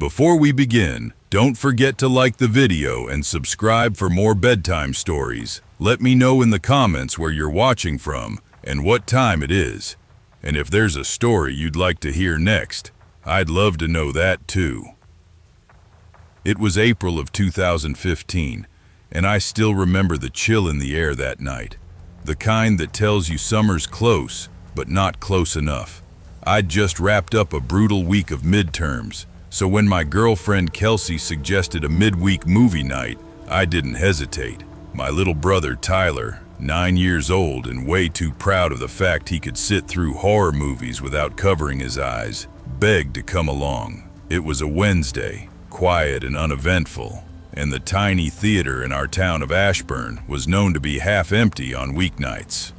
Before we begin, don't forget to like the video and subscribe for more bedtime stories. Let me know in the comments where you're watching from and what time it is. And if there's a story you'd like to hear next, I'd love to know that too. It was April of 2015, and I still remember the chill in the air that night. The kind that tells you summer's close, but not close enough. I'd just wrapped up a brutal week of midterms, so when my girlfriend Kelsey suggested a midweek movie night, I didn't hesitate. My little brother Tyler, 9 years old and way too proud of the fact he could sit through horror movies without covering his eyes, begged to come along. It was a Wednesday, quiet and uneventful, and the tiny theater in our town of Ashburn was known to be half empty on weeknights.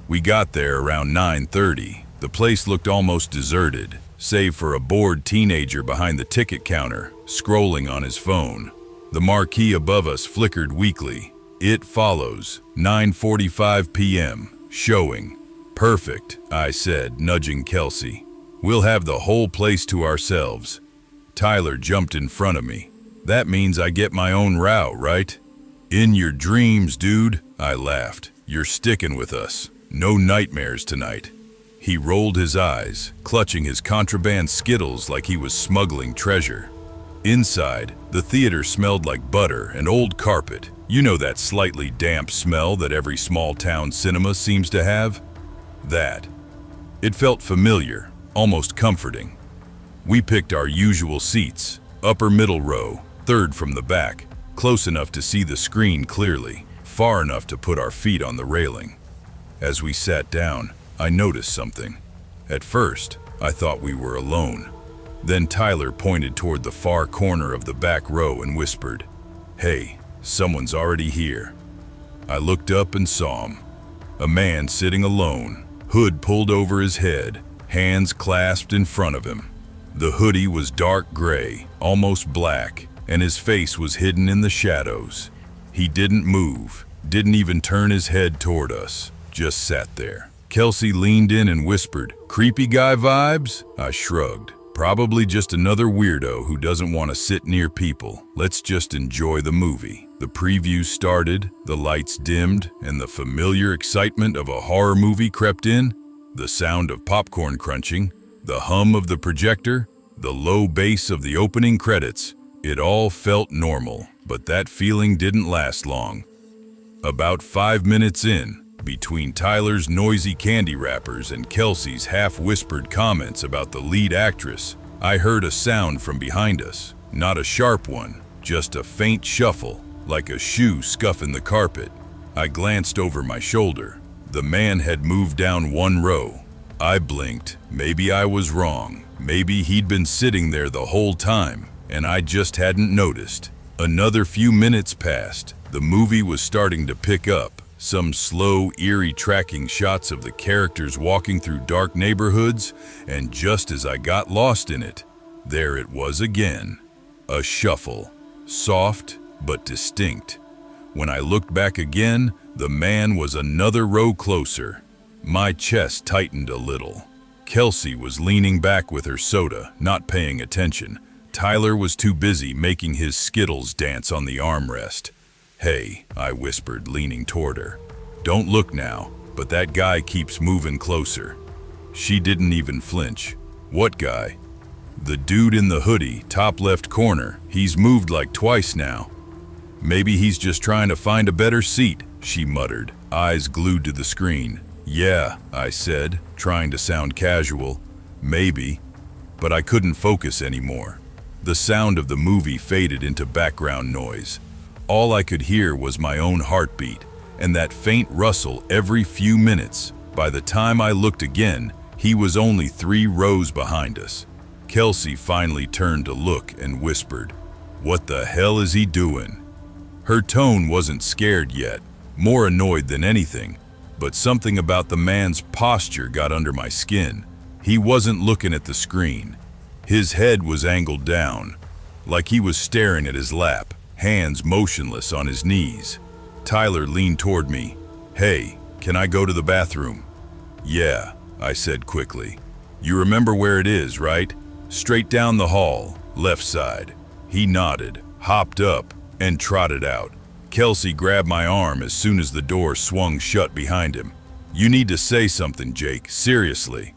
We got there around 9:30. The place looked almost deserted, save for a bored teenager behind the ticket counter, scrolling on his phone. The marquee above us flickered weakly. It follows, 9:45 p.m., showing. Perfect, I said, nudging Kelsey. We'll have the whole place to ourselves. Tyler jumped in front of me. That means I get my own row, right? In your dreams, dude, I laughed. You're sticking with us. No nightmares tonight. He rolled his eyes, clutching his contraband Skittles like he was smuggling treasure. Inside, the theater smelled like butter and old carpet. You know that slightly damp smell that every small town cinema seems to have? That. It felt familiar, almost comforting. We picked our usual seats, upper middle row, third from the back, close enough to see the screen clearly, far enough to put our feet on the railing. As we sat down, I noticed something. At first, I thought we were alone. Then Tyler pointed toward the far corner of the back row and whispered, "Hey, someone's already here." I looked up and saw him. A man sitting alone, hood pulled over his head, hands clasped in front of him. The hoodie was dark gray, almost black, and his face was hidden in the shadows. He didn't move, didn't even turn his head toward us, just sat there. Kelsey leaned in and whispered, "Creepy guy vibes?" I shrugged. Probably just another weirdo who doesn't want to sit near people. Let's just enjoy the movie. The preview started, the lights dimmed, and the familiar excitement of a horror movie crept in. The sound of popcorn crunching, the hum of the projector, the low bass of the opening credits. It all felt normal, but that feeling didn't last long. About 5 minutes in, between Tyler's noisy candy wrappers and Kelsey's half-whispered comments about the lead actress, I heard a sound from behind us. Not a sharp one, just a faint shuffle, like a shoe scuffing the carpet. I glanced over my shoulder. The man had moved down one row. I blinked. Maybe I was wrong. Maybe he'd been sitting there the whole time, and I just hadn't noticed. Another few minutes passed. The movie was starting to pick up. Some slow, eerie tracking shots of the characters walking through dark neighborhoods, and just as I got lost in it, there it was again. A shuffle. Soft, but distinct. When I looked back again, the man was another row closer. My chest tightened a little. Kelsey was leaning back with her soda, not paying attention. Tyler was too busy making his Skittles dance on the armrest. "Hey," I whispered, leaning toward her. "Don't look now, but that guy keeps moving closer." She didn't even flinch. "What guy?" "The dude in the hoodie, top left corner. He's moved like twice now." "Maybe he's just trying to find a better seat," she muttered, eyes glued to the screen. "Yeah," I said, trying to sound casual. "Maybe." But I couldn't focus anymore. The sound of the movie faded into background noise. All I could hear was my own heartbeat, and that faint rustle every few minutes. By the time I looked again, he was only 3 rows behind us. Kelsey finally turned to look and whispered, "What the hell is he doing?" Her tone wasn't scared yet, more annoyed than anything. But something about the man's posture got under my skin. He wasn't looking at the screen. His head was angled down, like he was staring at his lap, hands motionless on his knees. Tyler leaned toward me. "Hey, can I go to the bathroom?" "Yeah," I said quickly. "You remember where it is, right? Straight down the hall. Left side. He nodded, hopped up, and trotted out. Kelsey grabbed my arm as soon as the door swung shut behind him. "You need to say something, Jake, seriously."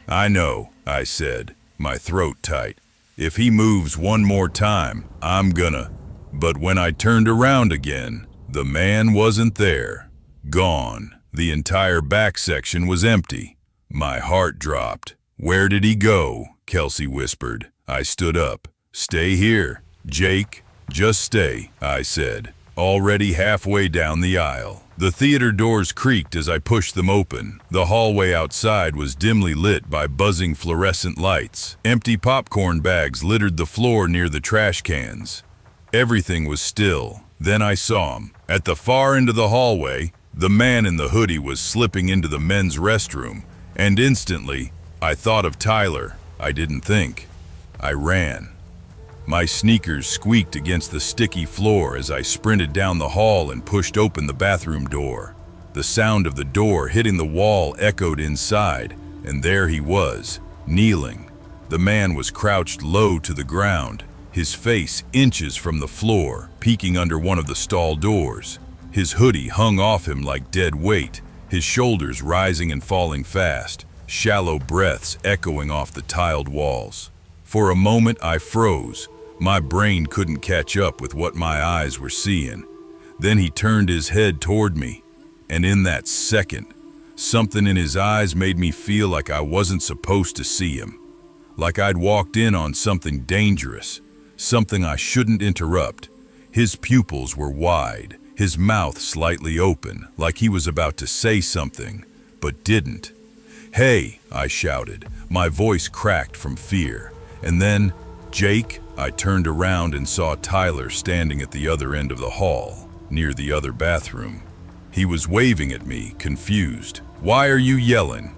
"I know," I said, my throat tight. "If he moves one more time, I'm gonna." But when I turned around again, the man wasn't there. Gone. The entire back section was empty. My heart dropped. "Where did he go?" Kelsey whispered. I stood up. "Stay here, Jake. Just stay," I said, already halfway down the aisle. The theater doors creaked as I pushed them open. The hallway outside was dimly lit by buzzing fluorescent lights. Empty popcorn bags littered the floor near the trash cans. Everything was still. Then I saw him. At the far end of the hallway, the man in the hoodie was slipping into the men's restroom, and instantly, I thought of Tyler. I didn't think. I ran. My sneakers squeaked against the sticky floor as I sprinted down the hall and pushed open the bathroom door. The sound of the door hitting the wall echoed inside, and there he was, kneeling. The man was crouched low to the ground, his face inches from the floor, peeking under one of the stall doors. His hoodie hung off him like dead weight, his shoulders rising and falling fast, shallow breaths echoing off the tiled walls. For a moment I froze. My brain couldn't catch up with what my eyes were seeing. Then he turned his head toward me, and in that second, something in his eyes made me feel like I wasn't supposed to see him. Like I'd walked in on something dangerous, something I shouldn't interrupt. His pupils were wide, his mouth slightly open, like he was about to say something, but didn't. "Hey," I shouted, my voice cracked from fear. And then, "Jake," I turned around and saw Tyler standing at the other end of the hall, near the other bathroom. He was waving at me, confused. "Why are you yelling?"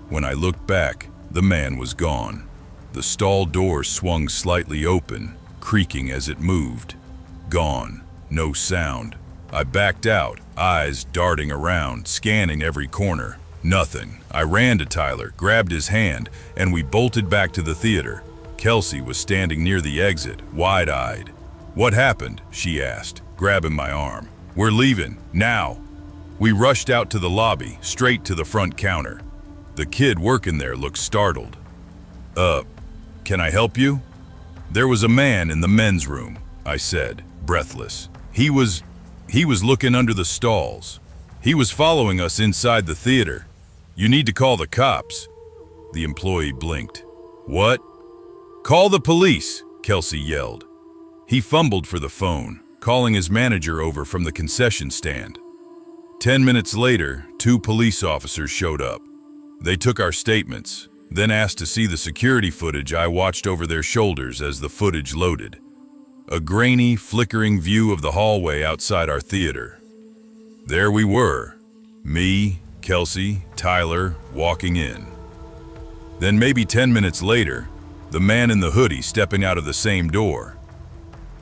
When I looked back, the man was gone. The stall door swung slightly open, creaking as it moved. Gone. No sound. I backed out, eyes darting around, scanning every corner. Nothing. I ran to Tyler, grabbed his hand, and we bolted back to the theater. Kelsey was standing near the exit, wide-eyed. "What happened?" she asked, grabbing my arm. "We're leaving, now." We rushed out to the lobby, straight to the front counter. The kid working there looked startled. Can I help you?" "There was a man in the men's room," I said, breathless. He was looking under the stalls. He was following us inside the theater. You need to call the cops." The employee blinked. "What?" "Call the police," Kelsey yelled. He fumbled for the phone, calling his manager over from the concession stand. 10 minutes later, 2 police officers showed up. They took our statements, then asked to see the security footage I watched over their shoulders as the footage loaded. A grainy, flickering view of the hallway outside our theater. There we were, me, Kelsey, Tyler, walking in. Then maybe 10 minutes later, the man in the hoodie stepping out of the same door.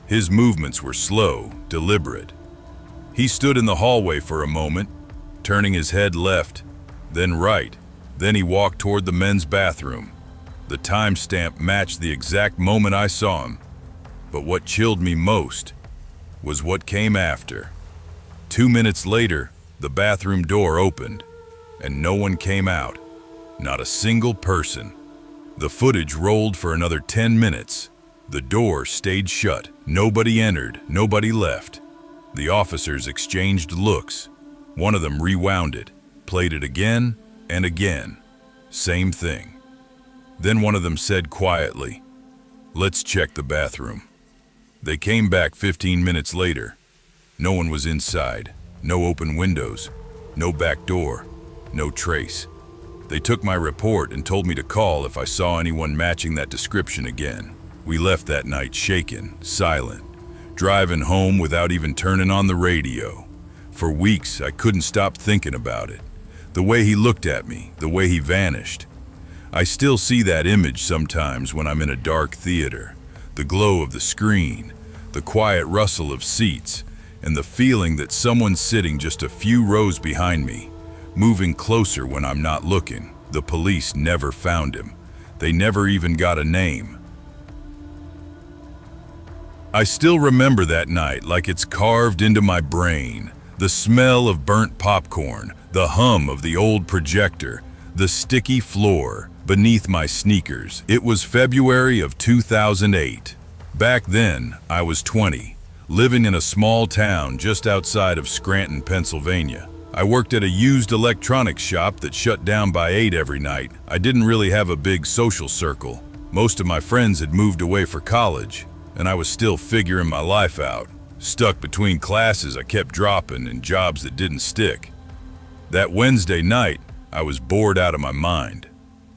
His movements were slow, deliberate. He stood in the hallway for a moment, turning his head left, then right. Then he walked toward the men's bathroom. The timestamp matched the exact moment I saw him. But what chilled me most was what came after. 2 minutes later, the bathroom door opened, and no one came out. Not a single person. The footage rolled for another 10 minutes. The door stayed shut. Nobody entered, nobody left. The officers exchanged looks. One of them rewound it, played it again and again. Same thing. Then one of them said quietly, "Let's check the bathroom." They came back 15 minutes later. No one was inside. No open windows. No back door. No trace. They took my report and told me to call if I saw anyone matching that description again. We left that night shaken, silent, driving home without even turning on the radio. For weeks, I couldn't stop thinking about it. The way he looked at me, the way he vanished. I still see that image sometimes when I'm in a dark theater. The glow of the screen, the quiet rustle of seats, and the feeling that someone's sitting just a few rows behind me, moving closer when I'm not looking. The police never found him. They never even got a name. I still remember that night like it's carved into my brain. The smell of burnt popcorn, the hum of the old projector, the sticky floor beneath my sneakers. It was February of 2008. Back then, I was 20, living in a small town just outside of Scranton, Pennsylvania. I worked at a used electronics shop that shut down by 8 every night. I didn't really have a big social circle. Most of my friends had moved away for college, and I was still figuring my life out. Stuck between classes I kept dropping and jobs that didn't stick. That Wednesday night, I was bored out of my mind.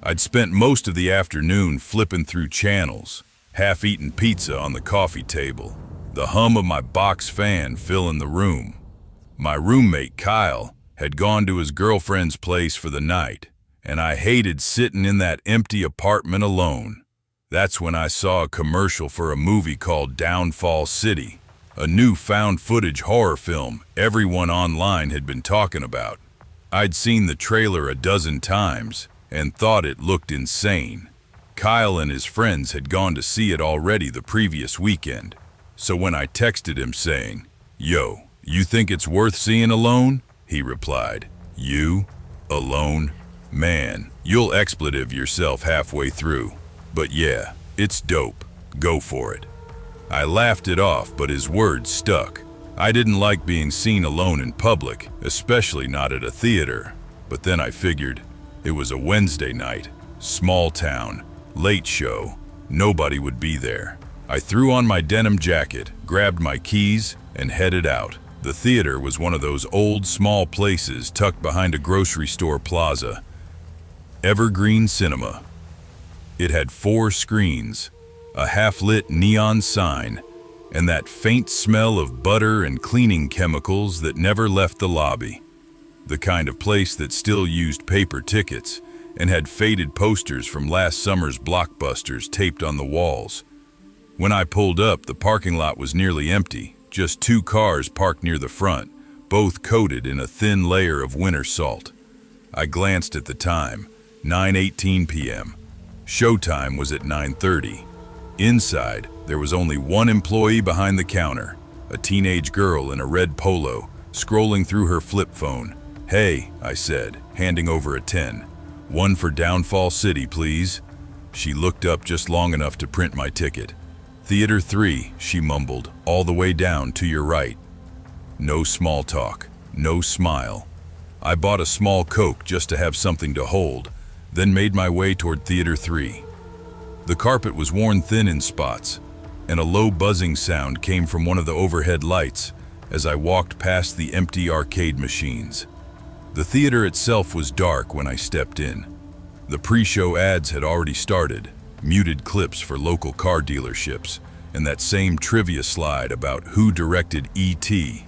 I'd spent most of the afternoon flipping through channels, half-eaten pizza on the coffee table, the hum of my box fan filling the room. My roommate, Kyle, had gone to his girlfriend's place for the night, and I hated sitting in that empty apartment alone. That's when I saw a commercial for a movie called Downfall City, a new found footage horror film everyone online had been talking about. I'd seen the trailer a dozen times and thought it looked insane. Kyle and his friends had gone to see it already the previous weekend, so when I texted him saying, "Yo, you think it's worth seeing alone?" he replied, "You? Alone? Man, you'll expletive yourself halfway through. But yeah, it's dope. Go for it." I laughed it off, but his words stuck. I didn't like being seen alone in public, especially not at a theater. But then I figured, it was a Wednesday night, small town, late show, nobody would be there. I threw on my denim jacket, grabbed my keys, and headed out. The theater was one of those old, small places tucked behind a grocery store plaza. Evergreen Cinema. It had 4 screens, a half-lit neon sign, and that faint smell of butter and cleaning chemicals that never left the lobby. The kind of place that still used paper tickets and had faded posters from last summer's blockbusters taped on the walls. When I pulled up, the parking lot was nearly empty, just 2 cars parked near the front, both coated in a thin layer of winter salt. I glanced at the time, 9:18 p.m. Showtime was at 9:30. Inside, there was only one employee behind the counter, a teenage girl in a red polo, scrolling through her flip phone. "Hey," I said, handing over a 10. "One for Downfall City, please." She looked up just long enough to print my ticket. "Theater 3, she mumbled, "all the way down to your right." No small talk, no smile. I bought a small Coke just to have something to hold, then made my way toward Theater 3. The carpet was worn thin in spots, and a low buzzing sound came from one of the overhead lights as I walked past the empty arcade machines. The theater itself was dark when I stepped in. The pre-show ads had already started, muted clips for local car dealerships, and that same trivia slide about who directed E.T.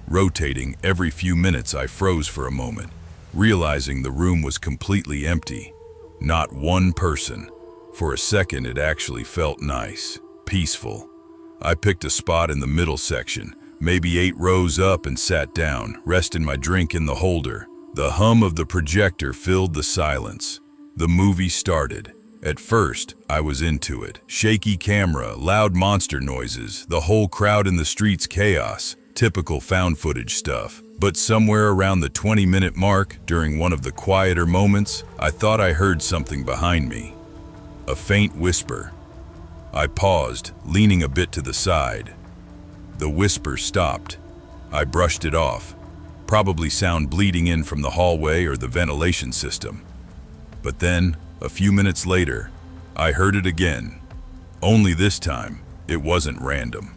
Rotating every few minutes, I froze for a moment, realizing the room was completely empty. Not one person. For a second, it actually felt nice, peaceful. I picked a spot in the middle section, maybe 8 rows up, and sat down, resting my drink in the holder. The hum of the projector filled the silence. The movie started. At first, I was into it. Shaky camera, loud monster noises, the whole crowd in the streets chaos. Typical found footage stuff. But somewhere around the 20-minute mark, during one of the quieter moments, I thought I heard something behind me. A faint whisper. I paused, leaning a bit to the side. The whisper stopped. I brushed it off. Probably sound bleeding in from the hallway or the ventilation system. But then, a few minutes later, I heard it again. Only this time, it wasn't random.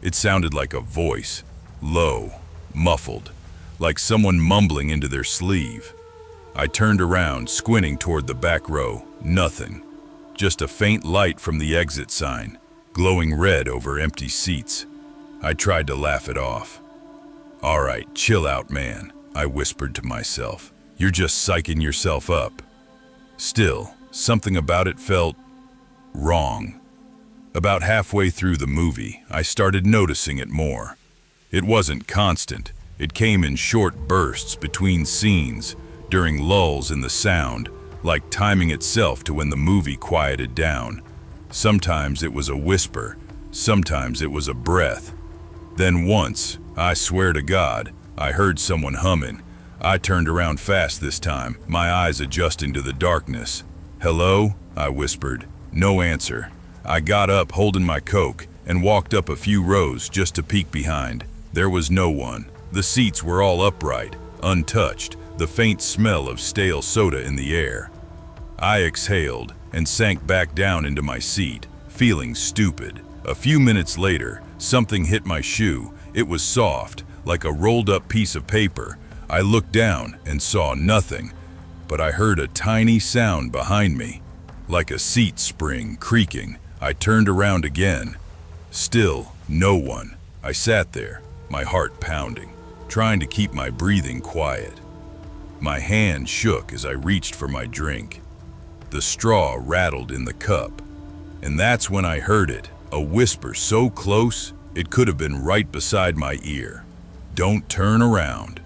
It sounded like a voice, low, muffled, like someone mumbling into their sleeve. I turned around, squinting toward the back row. Nothing. Just a faint light from the exit sign, glowing red over empty seats. I tried to laugh it off. "All right, chill out, man," I whispered to myself. "You're just psyching yourself up." Still, something about it felt wrong. About halfway through the movie, I started noticing it more. It wasn't constant. It came in short bursts between scenes, during lulls in the sound, like timing itself to when the movie quieted down. Sometimes it was a whisper, Sometimes it was a breath. Then once, I swear to God, I heard someone humming. I turned around fast this time, my eyes adjusting to the darkness. "Hello?" I whispered. No answer. I got up holding my Coke and walked up a few rows just to peek behind. There was no one. The seats were all upright, untouched, the faint smell of stale soda in the air. I exhaled and sank back down into my seat, feeling stupid. A few minutes later, something hit my shoe. It was soft, like a rolled-up piece of paper. I looked down and saw nothing, but I heard a tiny sound behind me, like a seat spring creaking. I turned around again. Still, no one. I sat there, my heart pounding, trying to keep my breathing quiet. My hand shook as I reached for my drink. The straw rattled in the cup, and that's when I heard it, a whisper so close it could have been right beside my ear. "Don't turn around."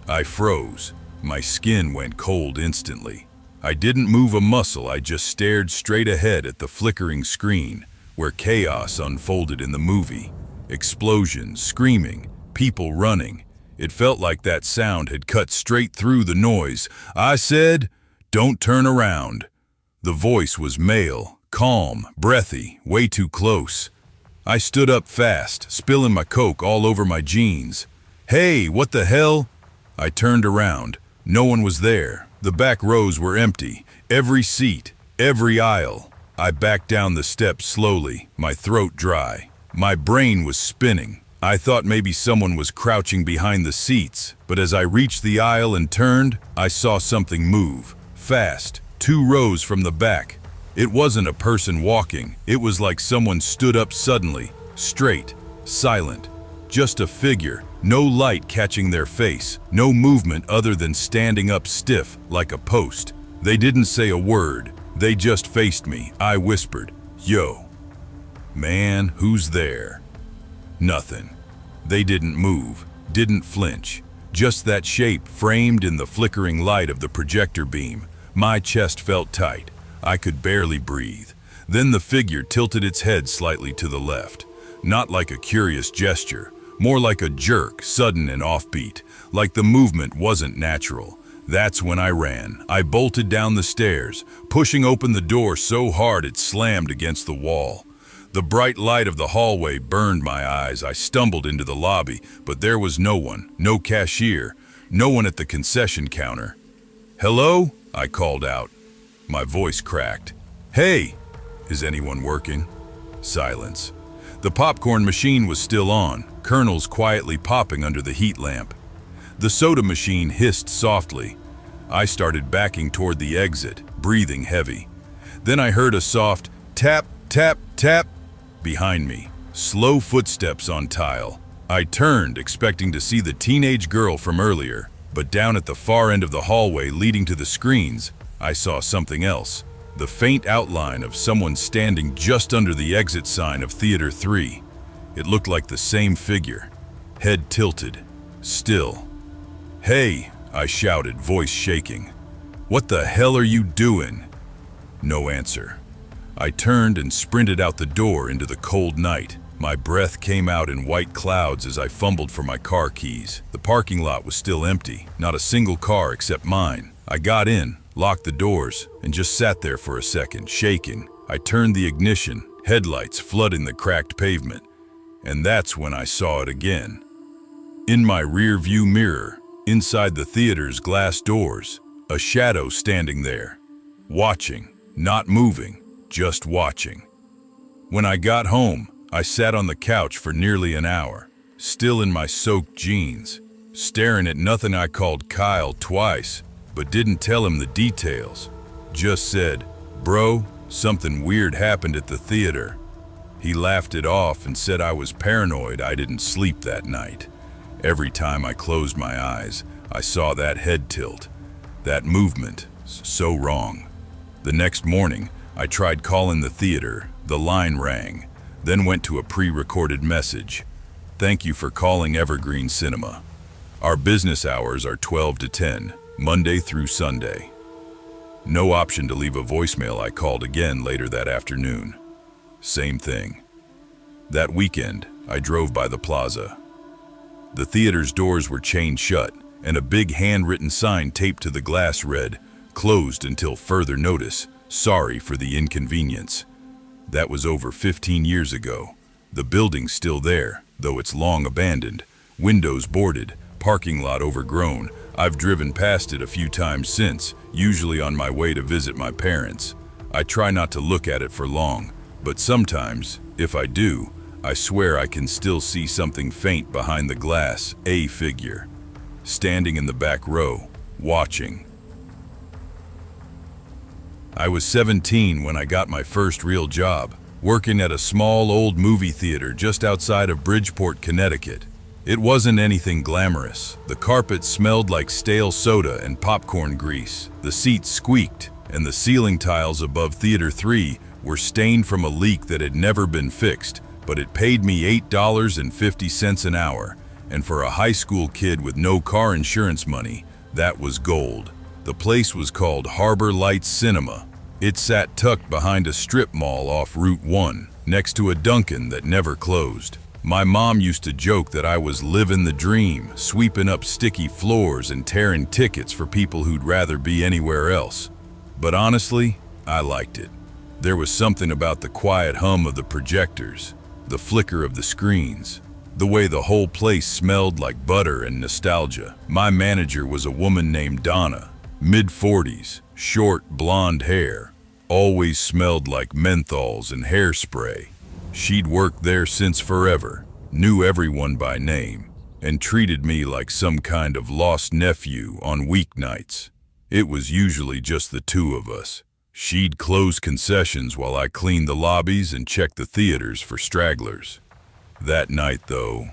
I froze. My skin went cold instantly. I didn't move a muscle, I just stared straight ahead at the flickering screen, where chaos unfolded in the movie. Explosions, screaming, people running. It felt like that sound had cut straight through the noise. I said, "Don't turn around." The voice was male, calm, breathy, way too close. I stood up fast, spilling my Coke all over my jeans. "Hey, what the hell?" I turned around. No one was there. The back rows were empty. Every seat, every aisle. I backed down the steps slowly, my throat dry. My brain was spinning. I thought maybe someone was crouching behind the seats, but as I reached the aisle and turned, I saw something move, fast, 2 rows from the back. It wasn't a person walking. It was like someone stood up suddenly, straight, silent. Just a figure, no light catching their face, no movement other than standing up stiff like a post. They didn't say a word. They just faced me. I whispered, "Yo, man, who's there?" Nothing. They didn't move, didn't flinch. Just that shape framed in the flickering light of the projector beam. My chest felt tight. I could barely breathe. Then the figure tilted its head slightly to the left. Not like a curious gesture, more like a jerk, sudden and offbeat, like the movement wasn't natural. That's when I ran. I bolted down the stairs, pushing open the door so hard it slammed against the wall. The bright light of the hallway burned my eyes. I stumbled into the lobby, but there was no one, no cashier, no one at the concession counter. "Hello?" I called out. My voice cracked. "Hey, is anyone working?" Silence. The popcorn machine was still on, kernels quietly popping under the heat lamp. The soda machine hissed softly. I started backing toward the exit, breathing heavy. Then I heard a soft tap, tap, tap behind me, slow footsteps on tile. I turned, expecting to see the teenage girl from earlier, but down at the far end of the hallway leading to the screens, I saw something else. The faint outline of someone standing just under the exit sign of Theater 3. It looked like the same figure, head tilted, still. "Hey," I shouted, voice shaking. "What the hell are you doing?" No answer. I turned and sprinted out the door into the cold night. My breath came out in white clouds as I fumbled for my car keys. The parking lot was still empty, not a single car except mine. I got in, locked the doors, and just sat there for a second, shaking. I turned the ignition, headlights flooding the cracked pavement. And that's when I saw it again. In my rear-view mirror, inside the theater's glass doors, a shadow standing there. Watching, not moving, just watching. When I got home, I sat on the couch for nearly an hour, still in my soaked jeans, staring at nothing. I called Kyle twice, but didn't tell him the details. Just said, "Bro, something weird happened at the theater." He laughed it off and said I was paranoid. I didn't sleep that night. Every time I closed my eyes, I saw that head tilt, that movement, so wrong. The next morning, I tried calling the theater. The line rang, then went to a pre-recorded message. "Thank you for calling Evergreen Cinema. Our business hours are 12 to 10, Monday through Sunday." No option to leave a voicemail. I called again later that afternoon. Same thing. That weekend, I drove by the plaza. The theater's doors were chained shut, and a big handwritten sign taped to the glass read, "Closed until further notice. Sorry for the inconvenience." That was over 15 years ago. The building's still there, though it's long abandoned. Windows boarded, parking lot overgrown. I've driven past it a few times since, usually on my way to visit my parents. I try not to look at it for long, but sometimes, if I do, I swear I can still see something faint behind the glass, a figure, standing in the back row, watching. I was 17 when I got my first real job, working at a small old movie theater just outside of Bridgeport, Connecticut. It wasn't anything glamorous. The carpet smelled like stale soda and popcorn grease. The seats squeaked, and the ceiling tiles above Theater 3 were stained from a leak that had never been fixed. But it paid me $8.50 an hour, and for a high school kid with no car insurance money, that was gold. The place was called Harbor Lights Cinema. It sat tucked behind a strip mall off Route 1, next to a Dunkin' that never closed. My mom used to joke that I was living the dream, sweeping up sticky floors and tearing tickets for people who'd rather be anywhere else. But honestly, I liked it. There was something about the quiet hum of the projectors, the flicker of the screens, the way the whole place smelled like butter and nostalgia. My manager was a woman named Donna, mid-40s, short blonde hair, always smelled like menthols and hairspray. She'd worked there since forever, knew everyone by name, and treated me like some kind of lost nephew on weeknights. It was usually just the two of us. She'd close concessions while I cleaned the lobbies and checked the theaters for stragglers. That night, though,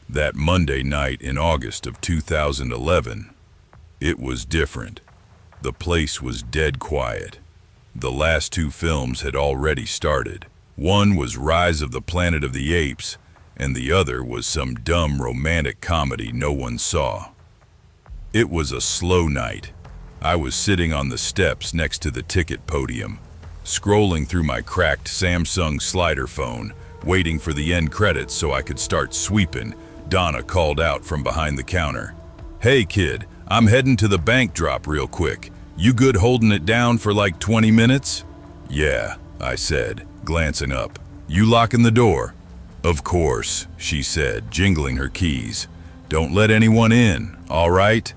that Monday night in August of 2011, it was different. The place was dead quiet. The last two films had already started. One was Rise of the Planet of the Apes, and the other was some dumb romantic comedy no one saw. It was a slow night. I was sitting on the steps next to the ticket podium, scrolling through my cracked Samsung slider phone, waiting for the end credits so I could start sweeping. Donna called out from behind the counter. "Hey kid, I'm heading to the bank drop real quick. You good holding it down for like 20 minutes? "Yeah," I said, glancing up. "You locking the door?" "Of course," she said, jingling her keys. "Don't let anyone in, all right?"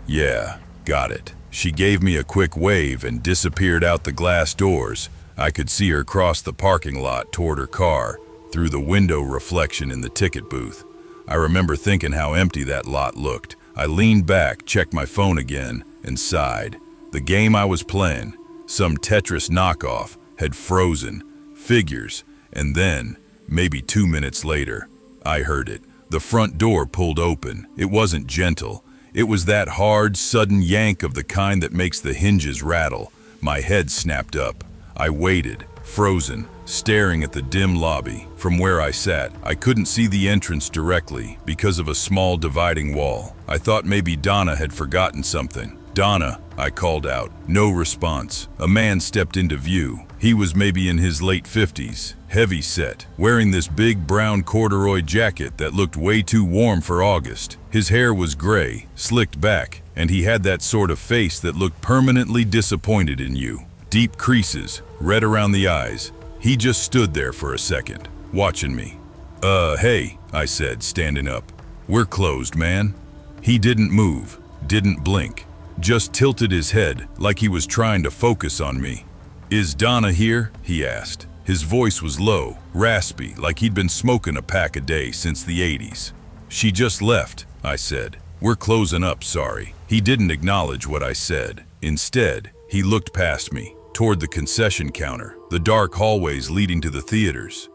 "Yeah, got it." She gave me a quick wave and disappeared out the glass doors. I could see her cross the parking lot toward her car, through the window reflection in the ticket booth. I remember thinking how empty that lot looked. I leaned back, checked my phone again, and sighed. The game I was playing, some Tetris knockoff, had frozen. Figures. And then, maybe 2 minutes later, I heard it. The front door pulled open. It wasn't gentle. It was that hard, sudden yank of the kind that makes the hinges rattle. My head snapped up. I waited, frozen, staring at the dim lobby. From where I sat, I couldn't see the entrance directly because of a small dividing wall. I thought maybe Donna had forgotten something. "Donna," I called out. No response. A man stepped into view. He was maybe in his late 50s, heavy set, wearing this big brown corduroy jacket that looked way too warm for August. His hair was gray, slicked back, and he had that sort of face that looked permanently disappointed in you. Deep creases, red around the eyes. He just stood there for a second, watching me. Hey," I said, standing up. "We're closed, man." He didn't move, didn't blink, just tilted his head like he was trying to focus on me. "Is Donna here?" he asked. His voice was low, raspy, like he'd been smoking a pack a day since the 80s. "She just left," I said. "We're closing up, sorry." He didn't acknowledge what I said. Instead, he looked past me, toward the concession counter, the dark hallways leading to the theaters.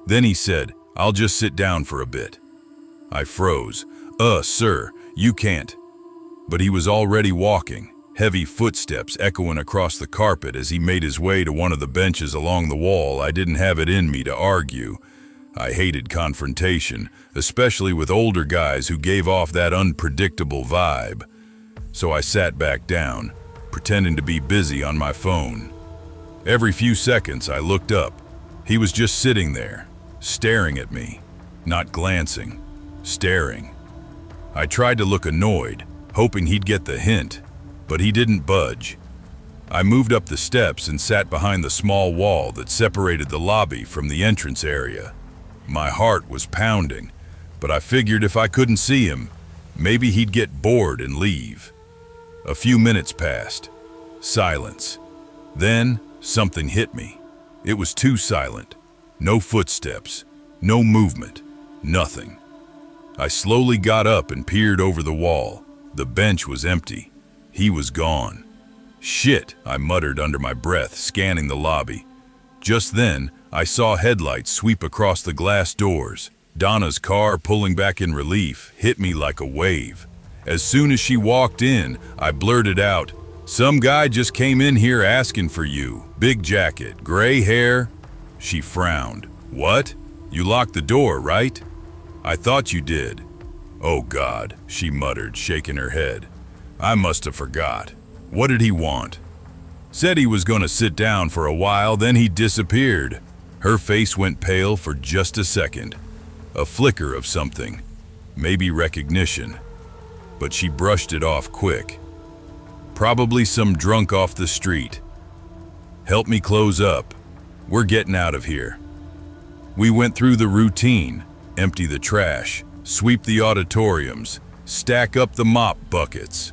Then he said, "I'll just sit down for a bit." I froze. Sir, you can't." But he was already walking, heavy footsteps echoing across the carpet as he made his way to one of the benches along the wall. I didn't have it in me to argue. I hated confrontation, especially with older guys who gave off that unpredictable vibe. So I sat back down, pretending to be busy on my phone. Every few seconds I looked up. He was just sitting there, staring at me, not glancing, staring. I tried to look annoyed, hoping he'd get the hint, but he didn't budge. I moved up the steps and sat behind the small wall that separated the lobby from the entrance area. My heart was pounding, but I figured if I couldn't see him, maybe he'd get bored and leave. A few minutes passed. Silence. Then something hit me. It was too silent. No footsteps, no movement, nothing. I slowly got up and peered over the wall. The bench was empty. He was gone. Shit, I muttered under my breath, scanning the lobby. Just then, I saw headlights sweep across the glass doors. Donna's car, pulling back in relief, hit me like a wave. As soon as she walked in, I blurted out, "Some guy just came in here asking for you. Big jacket, gray hair." She frowned. "What? You locked the door, right?" "I thought you did." "Oh God," she muttered, shaking her head. "I must have forgot. What did he want?" "Said he was going to sit down for a while, then he disappeared." Her face went pale for just a second. A flicker of something, maybe recognition. But she brushed it off quick. "Probably some drunk off the street. Help me close up. We're getting out of here." We went through the routine, empty the trash, sweep the auditoriums, stack up the mop buckets.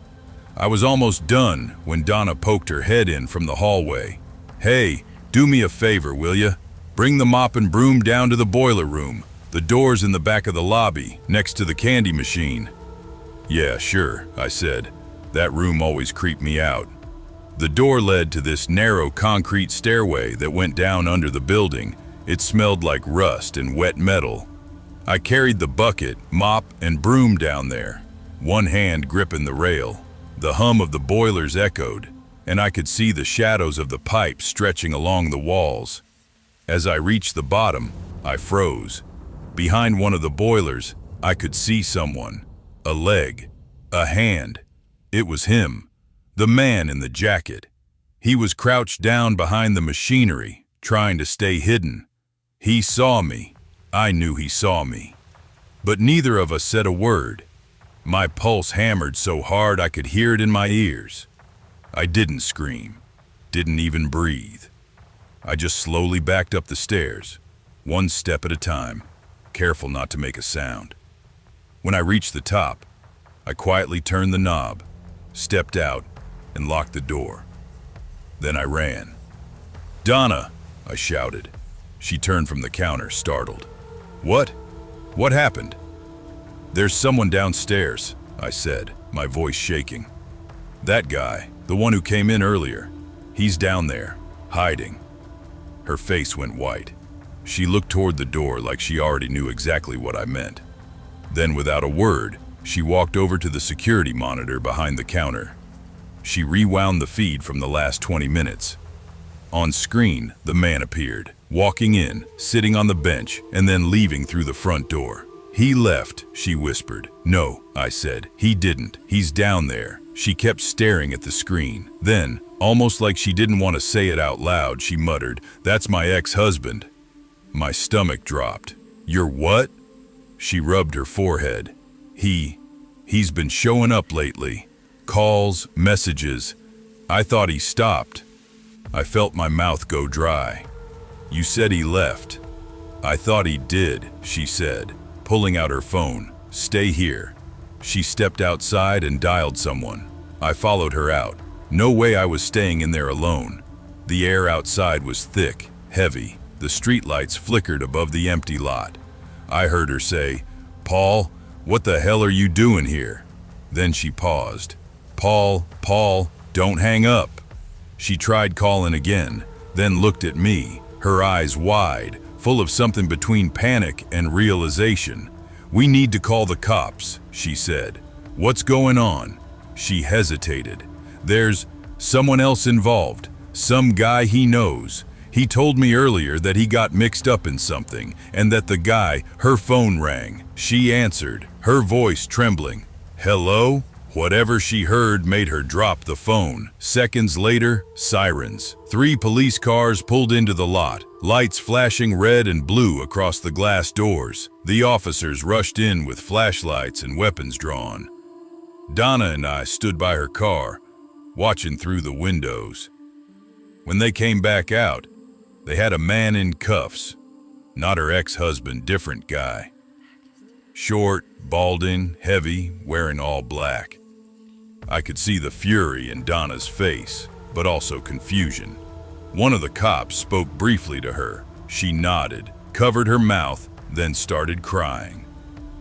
I was almost done when Donna poked her head in from the hallway. "Hey, do me a favor, will ya? Bring the mop and broom down to the boiler room. The door's in the back of the lobby, next to the candy machine." "Yeah, sure," I said. That room always creeped me out. The door led to this narrow concrete stairway that went down under the building. It smelled like rust and wet metal. I carried the bucket, mop, and broom down there, one hand gripping the rail. The hum of the boilers echoed, and I could see the shadows of the pipes stretching along the walls. As I reached the bottom, I froze. Behind one of the boilers, I could see someone. A leg, a hand. It was him, the man in the jacket. He was crouched down behind the machinery, trying to stay hidden. He saw me. I knew he saw me. But neither of us said a word. My pulse hammered so hard I could hear it in my ears. I didn't scream, didn't even breathe. I just slowly backed up the stairs, one step at a time, careful not to make a sound. When I reached the top, I quietly turned the knob, stepped out, and locked the door. Then I ran. "Donna!" I shouted. She turned from the counter, startled. "What? What happened?" "There's someone downstairs," I said, my voice shaking. "That guy, the one who came in earlier. He's down there, hiding." Her face went white. She looked toward the door like she already knew exactly what I meant. Then, without a word, she walked over to the security monitor behind the counter. She rewound the feed from the last 20 minutes. On screen, the man appeared, walking in, sitting on the bench, and then leaving through the front door. "He left," she whispered. "No," I said, "he didn't. He's down there." She kept staring at the screen. Then, almost like she didn't want to say it out loud, she muttered, "That's my ex-husband." My stomach dropped. "You're what?" She rubbed her forehead. He's been showing up lately. Calls, messages. I thought he stopped." I felt my mouth go dry. "You said he left." "I thought he did," she said, pulling out her phone. "Stay here." She stepped outside and dialed someone. I followed her out. No way I was staying in there alone. The air outside was thick, heavy. The streetlights flickered above the empty lot. I heard her say, "Paul, what the hell are you doing here?" Then she paused. Paul, don't hang up." She tried calling again, then looked at me, her eyes wide, full of something between panic and realization. "We need to call the cops," she said. "What's going on?" She hesitated. "There's someone else involved, some guy he knows. He told me earlier that he got mixed up in something, and that the guy," her phone rang. She answered, her voice trembling. "Hello? Whatever she heard made her drop the phone. Seconds later, sirens. 3 police cars pulled into the lot, lights flashing red and blue across the glass doors. The officers rushed in with flashlights and weapons drawn. Donna and I stood by her car, watching through the windows. When they came back out, they had a man in cuffs. Not her ex-husband, different guy. Short, balding, heavy, wearing all black. I could see the fury in Donna's face, but also confusion. One of the cops spoke briefly to her. She nodded, covered her mouth, then started crying.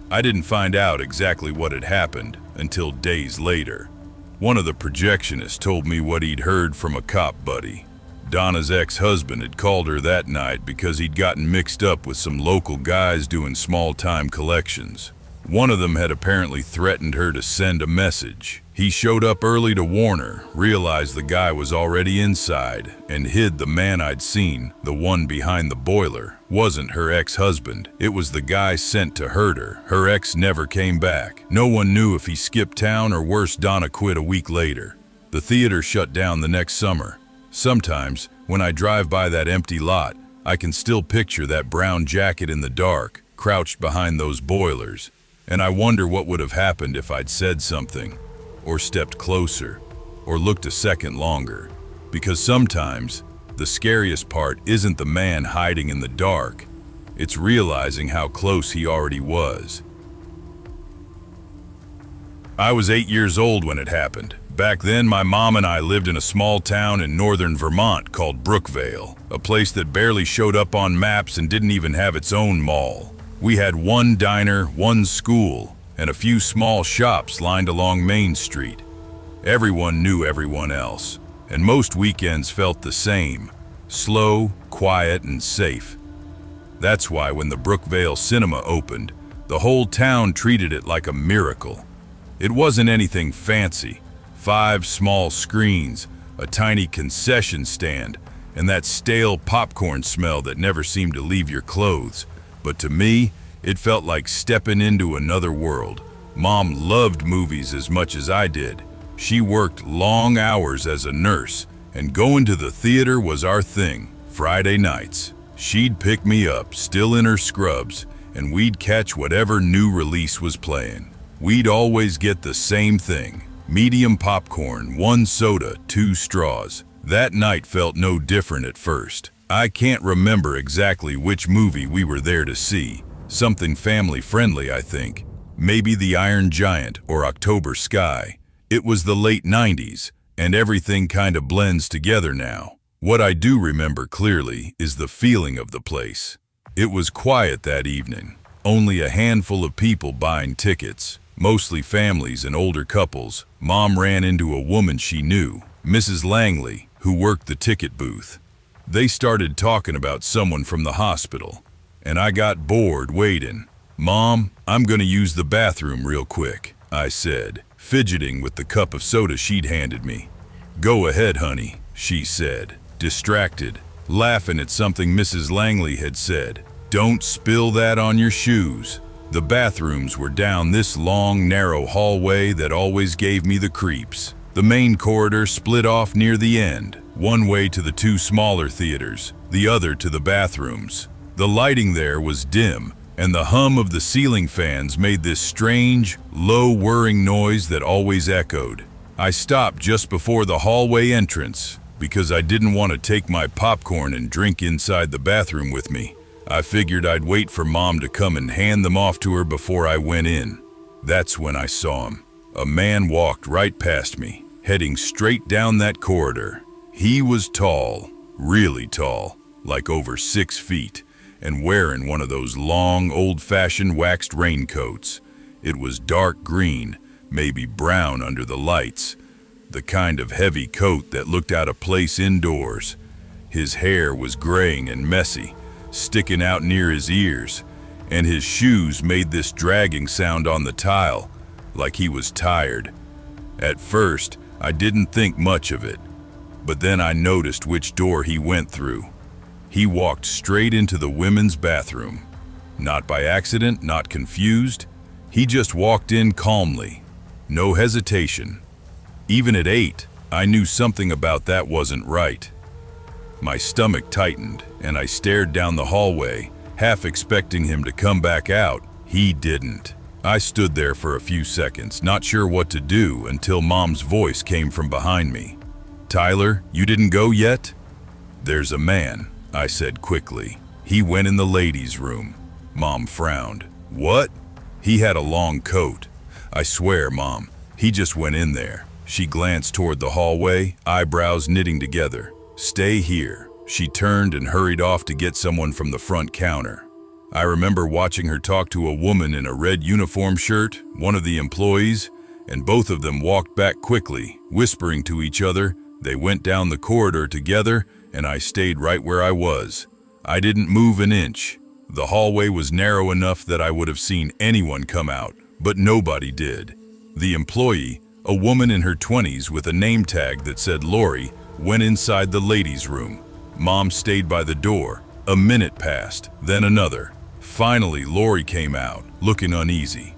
I didn't find out exactly what had happened until days later. One of the projectionists told me what he'd heard from a cop buddy. Donna's ex-husband had called her that night because he'd gotten mixed up with some local guys doing small-time collections. One of them had apparently threatened her to send a message. He showed up early to warn her, realized the guy was already inside, and hid the man I'd seen, the one behind the boiler. Wasn't her ex-husband. It was the guy sent to hurt her. Her ex never came back. No one knew if he skipped town or worse, Donna quit a week later. The theater shut down the next summer. Sometimes, when I drive by that empty lot, I can still picture that brown jacket in the dark, crouched behind those boilers. And I wonder what would have happened if I'd said something, or stepped closer, or looked a second longer. Because sometimes, the scariest part isn't the man hiding in the dark, it's realizing how close he already was. I was 8 years old when it happened. Back then, my mom and I lived in a small town in northern Vermont called Brookvale, a place that barely showed up on maps and didn't even have its own mall. We had one diner, one school, and a few small shops lined along Main Street. Everyone knew everyone else, and most weekends felt the same, slow, quiet, and safe. That's why when the Brookvale Cinema opened, the whole town treated it like a miracle. It wasn't anything fancy. 5 small screens, a tiny concession stand, and that stale popcorn smell that never seemed to leave your clothes. But to me, it felt like stepping into another world. Mom loved movies as much as I did. She worked long hours as a nurse, and going to the theater was our thing. Friday nights, she'd pick me up, still in her scrubs, and we'd catch whatever new release was playing. We'd always get the same thing: medium popcorn, 1 soda, 2 straws. That night felt no different at first. I can't remember exactly which movie we were there to see. Something family-friendly, I think. Maybe The Iron Giant or October Sky. It was the late 90s, and everything kind of blends together now. What I do remember clearly is the feeling of the place. It was quiet that evening. Only a handful of people buying tickets, mostly families and older couples. Mom ran into a woman she knew, Mrs. Langley, who worked the ticket booth. They started talking about someone from the hospital, and I got bored waiting. "Mom, I'm gonna use the bathroom real quick," I said, fidgeting with the cup of soda she'd handed me. "Go ahead, honey," she said, distracted, laughing at something Mrs. Langley had said. "Don't spill that on your shoes." The bathrooms were down this long, narrow hallway that always gave me the creeps. The main corridor split off near the end, one way to the 2 smaller theaters, the other to the bathrooms. The lighting there was dim, and the hum of the ceiling fans made this strange, low whirring noise that always echoed. I stopped just before the hallway entrance because I didn't want to take my popcorn and drink inside the bathroom with me. I figured I'd wait for Mom to come and hand them off to her before I went in. That's when I saw him. A man walked right past me, heading straight down that corridor. He was tall, really tall, like over 6 feet, and wearing one of those long, old-fashioned waxed raincoats. It was dark green, maybe brown under the lights, the kind of heavy coat that looked out of place indoors. His hair was graying and messy, sticking out near his ears, and his shoes made this dragging sound on the tile, like he was tired. At first, I didn't think much of it, but then I noticed which door he went through. He walked straight into the women's bathroom. Not by accident, not confused. He just walked in calmly. No hesitation. Even at 8, I knew something about that wasn't right. My stomach tightened, and I stared down the hallway, half expecting him to come back out. He didn't. I stood there for a few seconds, not sure what to do, until Mom's voice came from behind me. "Tyler, you didn't go yet?" "There's a man," I said quickly. "He went in the ladies' room." Mom frowned. "What?" "He had a long coat." "I swear, Mom, he just went in there." She glanced toward the hallway, eyebrows knitting together. "Stay here." She turned and hurried off to get someone from the front counter. I remember watching her talk to a woman in a red uniform shirt, one of the employees, and both of them walked back quickly, whispering to each other. They went down the corridor together, and I stayed right where I was. I didn't move an inch. The hallway was narrow enough that I would have seen anyone come out, but nobody did. The employee, a woman in her 20s with a name tag that said Lori, went inside the ladies' room. Mom stayed by the door. A minute passed, then another. Finally, Lori came out, looking uneasy.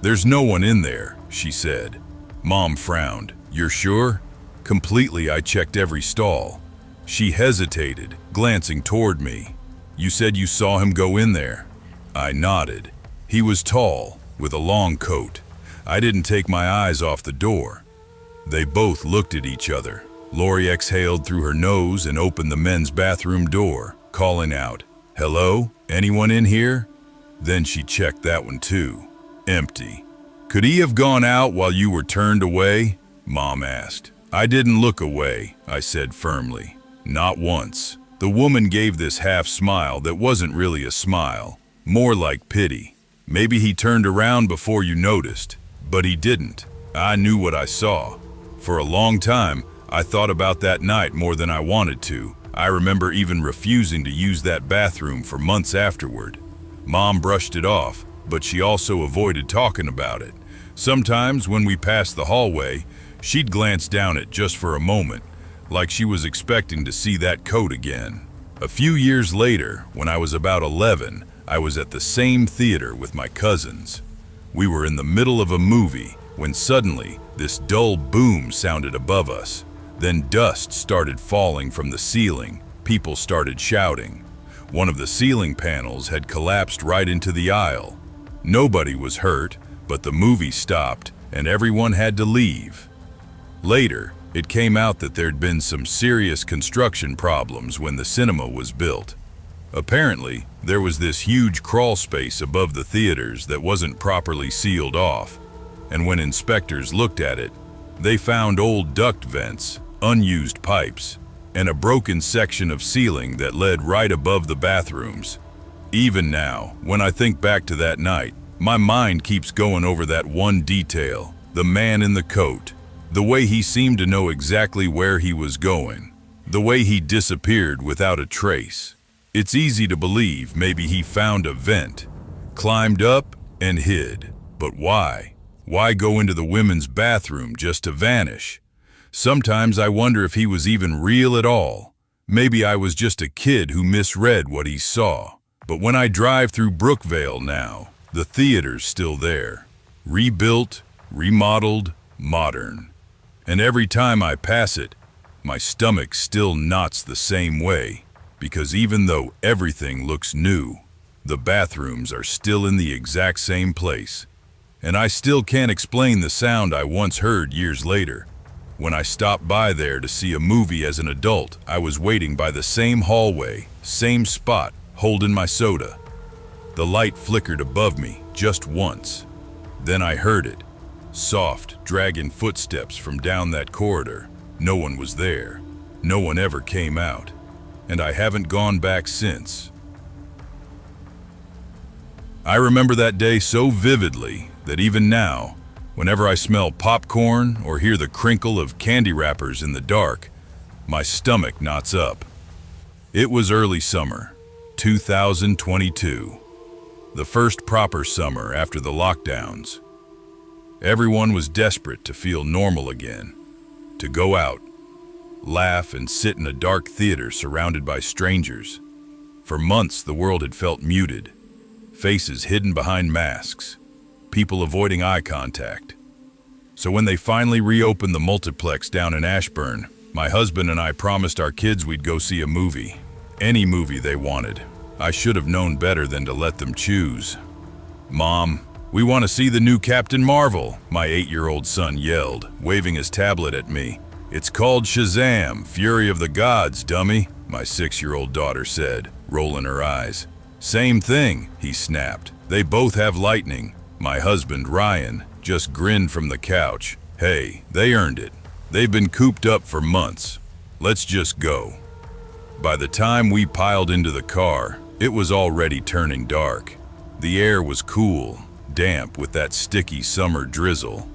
"There's no one in there," she said. Mom frowned. "You're sure?" Completely, I checked every stall. She hesitated, glancing toward me. "You said you saw him go in there." I nodded. He was tall, with a long coat. I didn't take my eyes off the door. They both looked at each other. Lori exhaled through her nose and opened the men's bathroom door, calling out, "Hello? Anyone in here?" Then she checked that one too. Empty. "Could he have gone out while you were turned away?" Mom asked. "I didn't look away," I said firmly. "Not once." The woman gave this half smile that wasn't really a smile, more like pity. "Maybe he turned around before you noticed, but he didn't." I knew what I saw. For a long time, I thought about that night more than I wanted to. I remember even refusing to use that bathroom for months afterward. Mom brushed it off, but she also avoided talking about it. Sometimes when we passed the hallway, she'd glance down it just for a moment, like she was expecting to see that coat again. A few years later, when I was about 11, I was at the same theater with my cousins. We were in the middle of a movie when suddenly this dull boom sounded above us. Then dust started falling from the ceiling. People started shouting. One of the ceiling panels had collapsed right into the aisle. Nobody was hurt, but the movie stopped and everyone had to leave. Later, it came out that there'd been some serious construction problems when the cinema was built. Apparently, there was this huge crawl space above the theaters that wasn't properly sealed off, and when inspectors looked at it, they found old duct vents, unused pipes, and a broken section of ceiling that led right above the bathrooms. Even now, when I think back to that night, my mind keeps going over that one detail, the man in the coat, the way he seemed to know exactly where he was going, the way he disappeared without a trace. It's easy to believe maybe he found a vent, climbed up, and hid. But why? Why go into the women's bathroom just to vanish? Sometimes I wonder if he was even real at all. Maybe I was just a kid who misread what he saw. But when I drive through Brookvale now, the theater's still there. Rebuilt, remodeled, modern. And every time I pass it, my stomach still knots the same way. Because even though everything looks new, the bathrooms are still in the exact same place. And I still can't explain the sound I once heard years later. When I stopped by there to see a movie as an adult, I was waiting by the same hallway, same spot, holding my soda. The light flickered above me just once. Then I heard it. Soft, dragging footsteps from down that corridor. No one was there. No one ever came out. And I haven't gone back since. I remember that day so vividly that even now, whenever I smell popcorn or hear the crinkle of candy wrappers in the dark, my stomach knots up. It was early summer, 2022, the first proper summer after the lockdowns. Everyone was desperate to feel normal again, to go out, laugh, and sit in a dark theater surrounded by strangers. For months, the world had felt muted, faces hidden behind masks, people avoiding eye contact. So when they finally reopened the multiplex down in Ashburn, my husband and I promised our kids we'd go see a movie. Any movie they wanted. I should have known better than to let them choose. "Mom, we want to see the new Captain Marvel," my 8-year-old son yelled, waving his tablet at me. "It's called Shazam, Fury of the Gods, dummy," my 6-year-old daughter said, rolling her eyes. "Same thing," he snapped. "They both have lightning." My husband, Ryan, just grinned from the couch. "Hey, they earned it. They've been cooped up for months. Let's just go." By the time we piled into the car, it was already turning dark. The air was cool, damp with that sticky summer drizzle.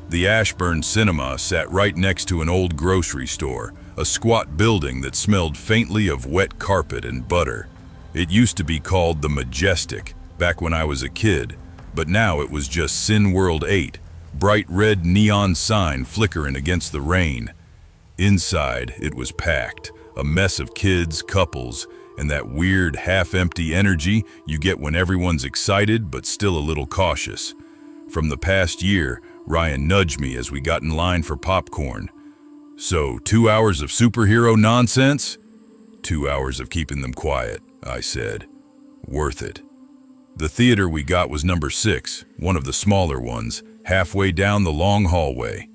The Ashburn Cinema sat right next to an old grocery store, a squat building that smelled faintly of wet carpet and butter. It used to be called the Majestic back when I was a kid, but now it was just Cineworld 8, bright red neon sign flickering against the rain. Inside, it was packed, a mess of kids, couples, and that weird half-empty energy you get when everyone's excited but still a little cautious. From the past year, Ryan nudged me as we got in line for popcorn. "So, 2 hours of superhero nonsense?" "2 hours of keeping them quiet," I said. "Worth it." The theater we got was number 6, one of the smaller ones, halfway down the long hallway.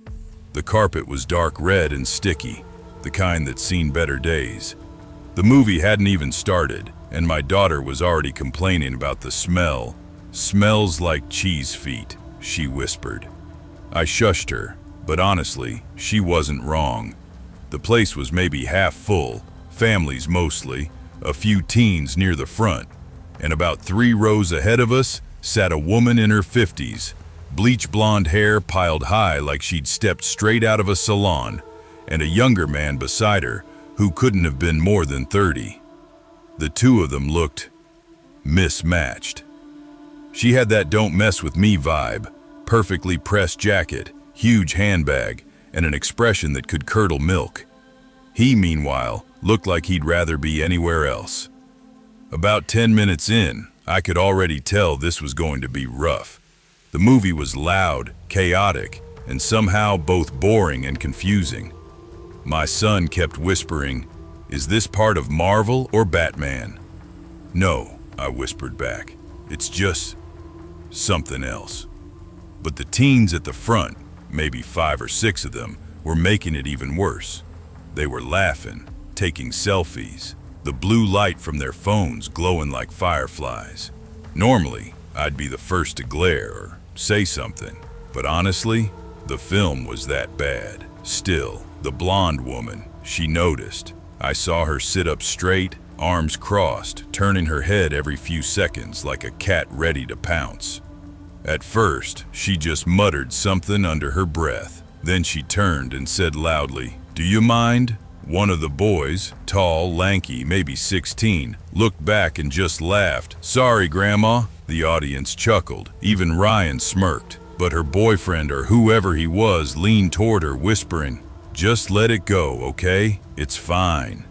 The carpet was dark red and sticky, the kind that's seen better days. The movie hadn't even started, and my daughter was already complaining about the smell. "Smells like cheese feet," she whispered. I shushed her, but honestly, she wasn't wrong. The place was maybe half full, families mostly, a few teens near the front, and about 3 rows ahead of us sat a woman in her 50s, bleach blonde hair piled high like she'd stepped straight out of a salon, and a younger man beside her who couldn't have been more than 30. The two of them looked mismatched. She had that "don't mess with me" vibe, perfectly pressed jacket, huge handbag, and an expression that could curdle milk. He, meanwhile, looked like he'd rather be anywhere else. About 10 minutes in, I could already tell this was going to be rough. The movie was loud, chaotic, and somehow both boring and confusing. My son kept whispering, "Is this part of Marvel or Batman?" "No," I whispered back. "It's just something else." But the teens at the front, maybe 5 or 6 of them, were making it even worse. They were laughing, taking selfies, the blue light from their phones glowing like fireflies. Normally, I'd be the first to glare or say something, but honestly, the film was that bad. Still, the blonde woman, she noticed. I saw her sit up straight, arms crossed, turning her head every few seconds like a cat ready to pounce. At first, she just muttered something under her breath. Then she turned and said loudly, "Do you mind?" One of the boys, tall, lanky, maybe 16, looked back and just laughed. "Sorry, Grandma." The audience chuckled. Even Ryan smirked. But her boyfriend, or whoever he was, leaned toward her, whispering, "Just let it go, okay? It's fine."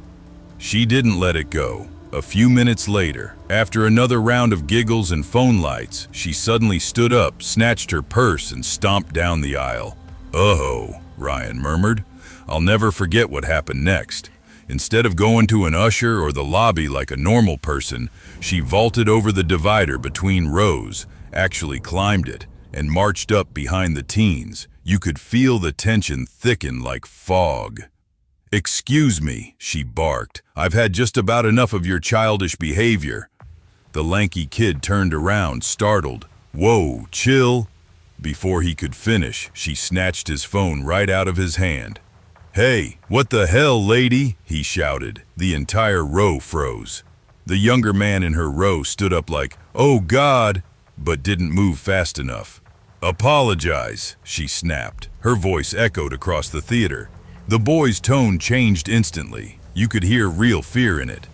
She didn't let it go. A few minutes later, after another round of giggles and phone lights, she suddenly stood up, snatched her purse, and stomped down the aisle. "Oh," Ryan murmured. "I'll never forget what happened next. Instead of going to an usher or the lobby like a normal person, she vaulted over the divider between rows, actually climbed it, and marched up behind the teens. You could feel the tension thicken like fog. "Excuse me," she barked. "I've had just about enough of your childish behavior." The lanky kid turned around, startled. "Whoa, chill." Before he could finish, she snatched his phone right out of his hand. "Hey, what the hell, lady?" he shouted. The entire row froze. The younger man in her row stood up like, "Oh God," but didn't move fast enough. "Apologize," she snapped. Her voice echoed across the theater. The boy's tone changed instantly. You could hear real fear in it.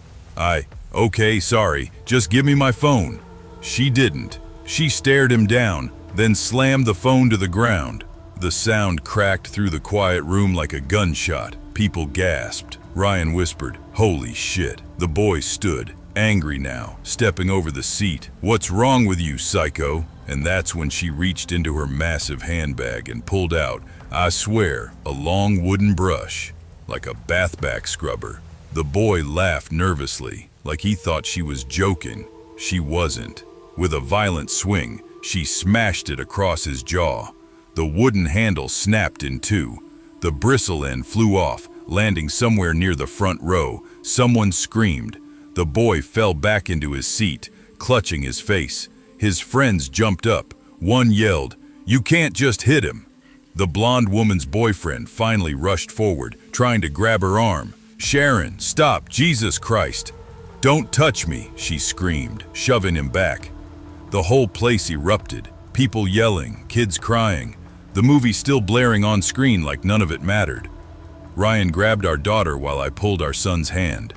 Okay, sorry, just give me my phone." She didn't. She stared him down, then slammed the phone to the ground. The sound cracked through the quiet room like a gunshot. People gasped. Ryan whispered, "Holy shit." The boy stood, angry now, stepping over the seat. "What's wrong with you, psycho?" And that's when she reached into her massive handbag and pulled out, I swear, a long wooden brush, like a bathback scrubber. The boy laughed nervously, like he thought she was joking. She wasn't. With a violent swing, she smashed it across his jaw. The wooden handle snapped in two. The bristle end flew off, landing somewhere near the front row. Someone screamed. The boy fell back into his seat, clutching his face. His friends jumped up. One yelled, "You can't just hit him." The blonde woman's boyfriend finally rushed forward, trying to grab her arm. "Sharon, stop, Jesus Christ. Don't touch me," she screamed, shoving him back. The whole place erupted, people yelling, kids crying, the movie still blaring on screen like none of it mattered. Ryan grabbed our daughter while I pulled our son's hand.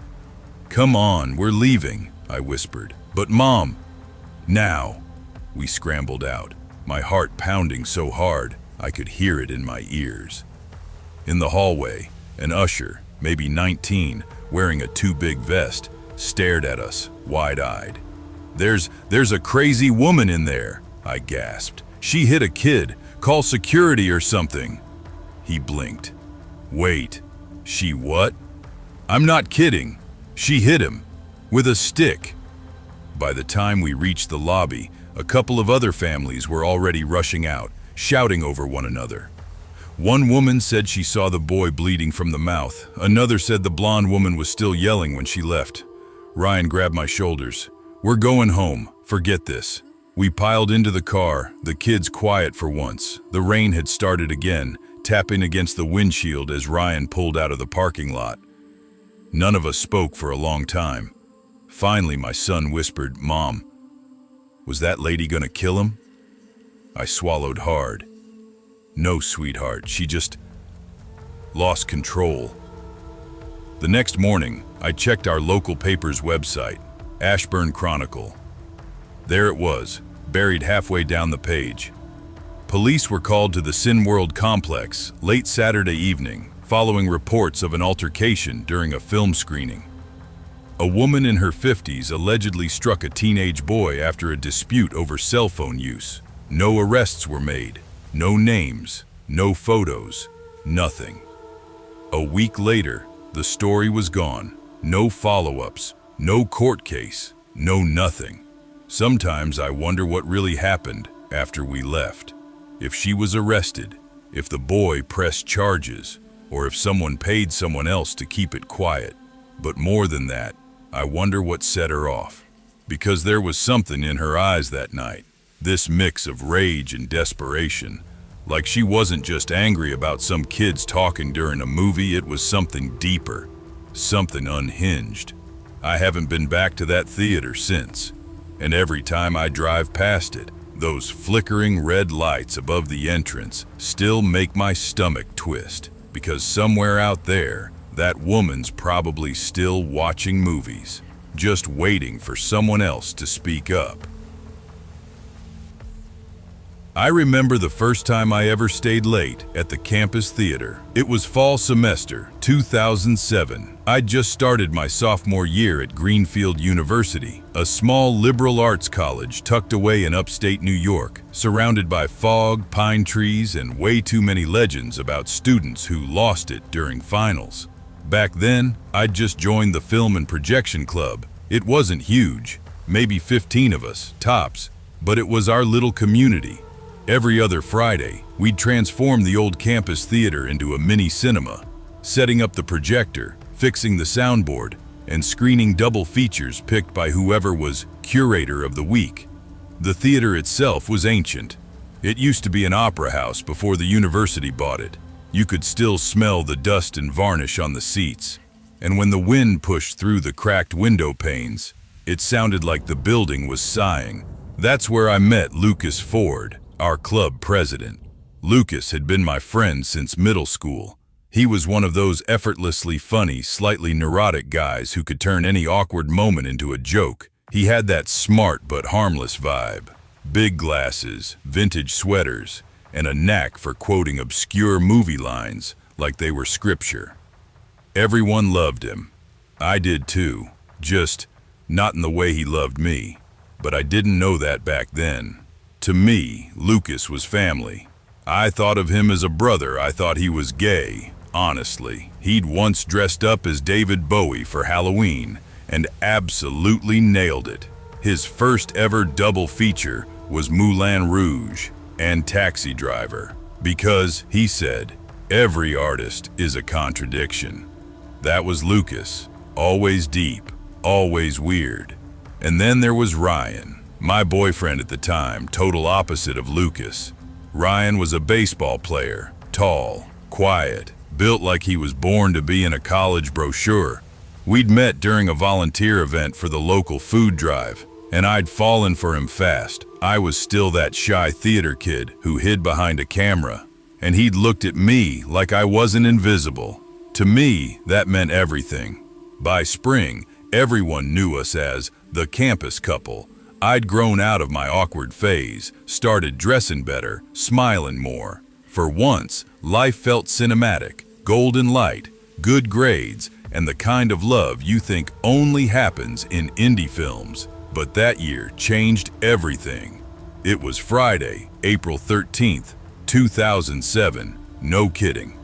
"Come on, we're leaving," I whispered. "But Mom..." "Now." We scrambled out, my heart pounding so hard I could hear it in my ears. In the hallway, an usher, maybe 19, wearing a too big vest, stared at us, wide-eyed. There's a crazy woman in there," I gasped. "She hit a kid. Call security or something." He blinked. "Wait, she what?" "I'm not kidding. She hit him. With a stick." By the time we reached the lobby, a couple of other families were already rushing out, shouting over one another. One woman said she saw the boy bleeding from the mouth. Another said the blonde woman was still yelling when she left. Ryan grabbed my shoulders. "We're going home. Forget this." We piled into the car, the kids quiet for once. The rain had started again, tapping against the windshield as Ryan pulled out of the parking lot. None of us spoke for a long time. Finally, my son whispered, "Mom, was that lady gonna kill him?" I swallowed hard. "No, sweetheart, she just lost control." The next morning, I checked our local paper's website, Ashburn Chronicle. There it was, buried halfway down the page. Police were called to the Cineworld complex late Saturday evening, following reports of an altercation during a film screening. A woman in her 50s allegedly struck a teenage boy after a dispute over cell phone use. No arrests were made, no names, no photos, nothing. A week later, the story was gone. No follow-ups, no court case, no nothing. Sometimes I wonder what really happened after we left. If she was arrested, if the boy pressed charges, or if someone paid someone else to keep it quiet. But more than that, I wonder what set her off. Because there was something in her eyes that night, this mix of rage and desperation. Like she wasn't just angry about some kids talking during a movie, it was something deeper, something unhinged. I haven't been back to that theater since, and every time I drive past it, those flickering red lights above the entrance still make my stomach twist, because somewhere out there, that woman's probably still watching movies, just waiting for someone else to speak up. I remember the first time I ever stayed late at the campus theater. It was fall semester 2007. I'd just started my sophomore year at Greenfield University, a small liberal arts college tucked away in upstate New York, surrounded by fog, pine trees, and way too many legends about students who lost it during finals. Back then, I'd just joined the film and projection club. It wasn't huge, maybe 15 of us, tops, but it was our little community. Every other Friday, we'd transform the old campus theater into a mini cinema, setting up the projector, fixing the soundboard, and screening double features picked by whoever was curator of the week. The theater itself was ancient. It used to be an opera house before the university bought it. You could still smell the dust and varnish on the seats, and when the wind pushed through the cracked window panes, it sounded like the building was sighing. That's where I met Lucas Ford, our club president. Lucas had been my friend since middle school. He was one of those effortlessly funny, slightly neurotic guys who could turn any awkward moment into a joke. He had that smart but harmless vibe. Big glasses, vintage sweaters, and a knack for quoting obscure movie lines like they were scripture. Everyone loved him. I did too. Just not in the way he loved me. But I didn't know that back then. To me, Lucas was family. I thought of him as a brother. I thought he was gay. Honestly, he'd once dressed up as David Bowie for Halloween and absolutely nailed it. His first ever double feature was Moulin Rouge and Taxi Driver, because, he said, every artist is a contradiction. That was Lucas, always deep, always weird. And then there was Ryan, my boyfriend at the time, total opposite of Lucas. Ryan was a baseball player, tall, quiet, built like he was born to be in a college brochure. We'd met during a volunteer event for the local food drive, and I'd fallen for him fast. I was still that shy theater kid who hid behind a camera, and he'd looked at me like I wasn't invisible. To me, that meant everything. By spring, everyone knew us as the campus couple. I'd grown out of my awkward phase, started dressing better, smiling more. For once, life felt cinematic, golden light, good grades, and the kind of love you think only happens in indie films. But that year changed everything. It was Friday, April 13th, 2007. No kidding.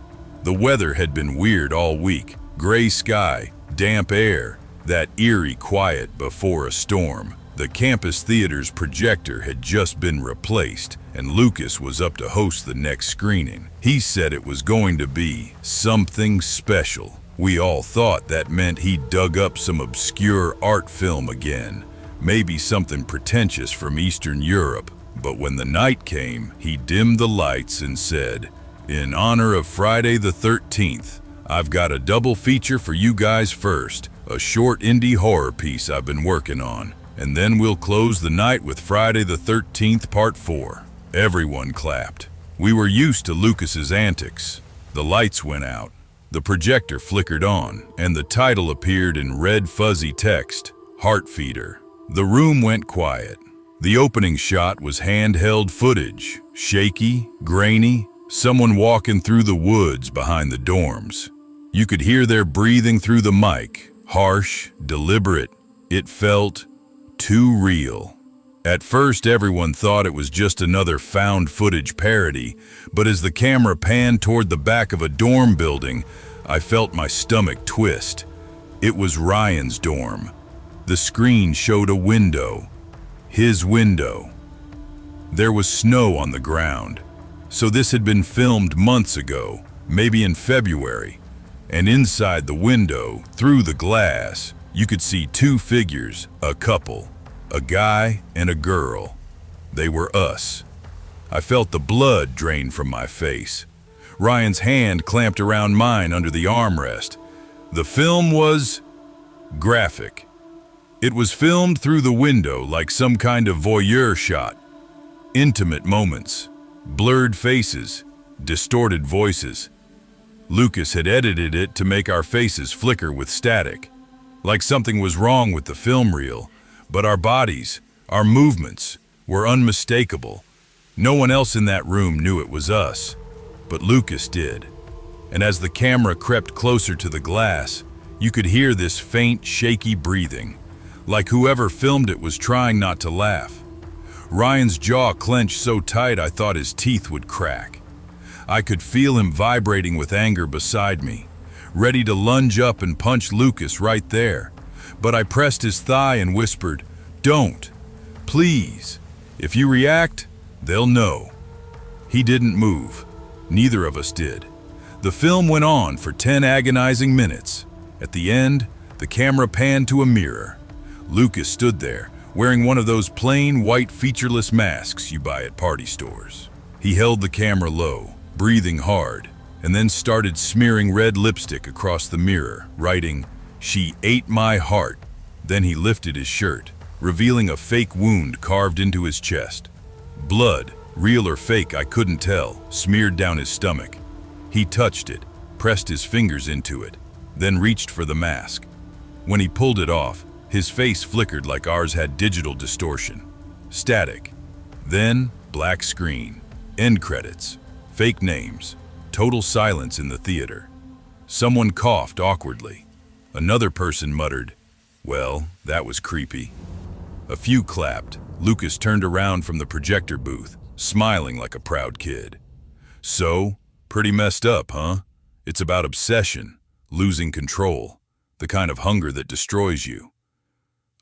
The weather had been weird all week. Gray sky, damp air, that eerie quiet before a storm. The campus theater's projector had just been replaced, and Lucas was up to host the next screening. He said it was going to be something special. We all thought that meant he dug up some obscure art film again, maybe something pretentious from Eastern Europe. But when the night came, he dimmed the lights and said, "In honor of Friday the 13th, I've got a double feature for you guys first, a short indie horror piece I've been working on, and then we'll close the night with Friday the 13th Part 4. Everyone clapped. We were used to Lucas's antics. The lights went out, the projector flickered on, and the title appeared in red fuzzy text, Heart Feeder. The room went quiet. The opening shot was handheld footage, shaky, grainy, someone walking through the woods behind the dorms. You could hear their breathing through the mic, harsh, deliberate. It felt too real. At first, everyone thought it was just another found footage parody, but as the camera panned toward the back of a dorm building, I felt my stomach twist. It was Ryan's dorm. The screen showed a window. His window. There was snow on the ground. So this had been filmed months ago, maybe in February. And inside the window, through the glass, you could see two figures, a couple, a guy and a girl. They were us. I felt the blood drain from my face. Ryan's hand clamped around mine under the armrest. The film was graphic. It was filmed through the window like some kind of voyeur shot. Intimate moments, blurred faces, distorted voices. Lucas had edited it to make our faces flicker with static, like something was wrong with the film reel, but our bodies, our movements, were unmistakable. No one else in that room knew it was us, but Lucas did. And as the camera crept closer to the glass, you could hear this faint, shaky breathing, like whoever filmed it was trying not to laugh. Ryan's jaw clenched so tight I thought his teeth would crack. I could feel him vibrating with anger beside me, ready to lunge up and punch Lucas right there. But I pressed his thigh and whispered, "Don't, please. If you react, they'll know." He didn't move. Neither of us did. The film went on for 10 agonizing minutes. At the end, the camera panned to a mirror. Lucas stood there, wearing one of those plain white featureless masks you buy at party stores. He held the camera low, breathing hard, and then started smearing red lipstick across the mirror, writing, "She ate my heart." Then he lifted his shirt, revealing a fake wound carved into his chest. Blood, real or fake I couldn't tell, smeared down his stomach. He touched it, pressed his fingers into it, then reached for the mask. When he pulled it off, his face flickered like ours had digital distortion. Static. Then, black screen. End credits. Fake names. Total silence in the theater. Someone coughed awkwardly. Another person muttered, Well, that was creepy. A few clapped. Lucas turned around from the projector booth, smiling like a proud kid. So, pretty messed up, huh? It's about obsession, losing control, the kind of hunger that destroys you.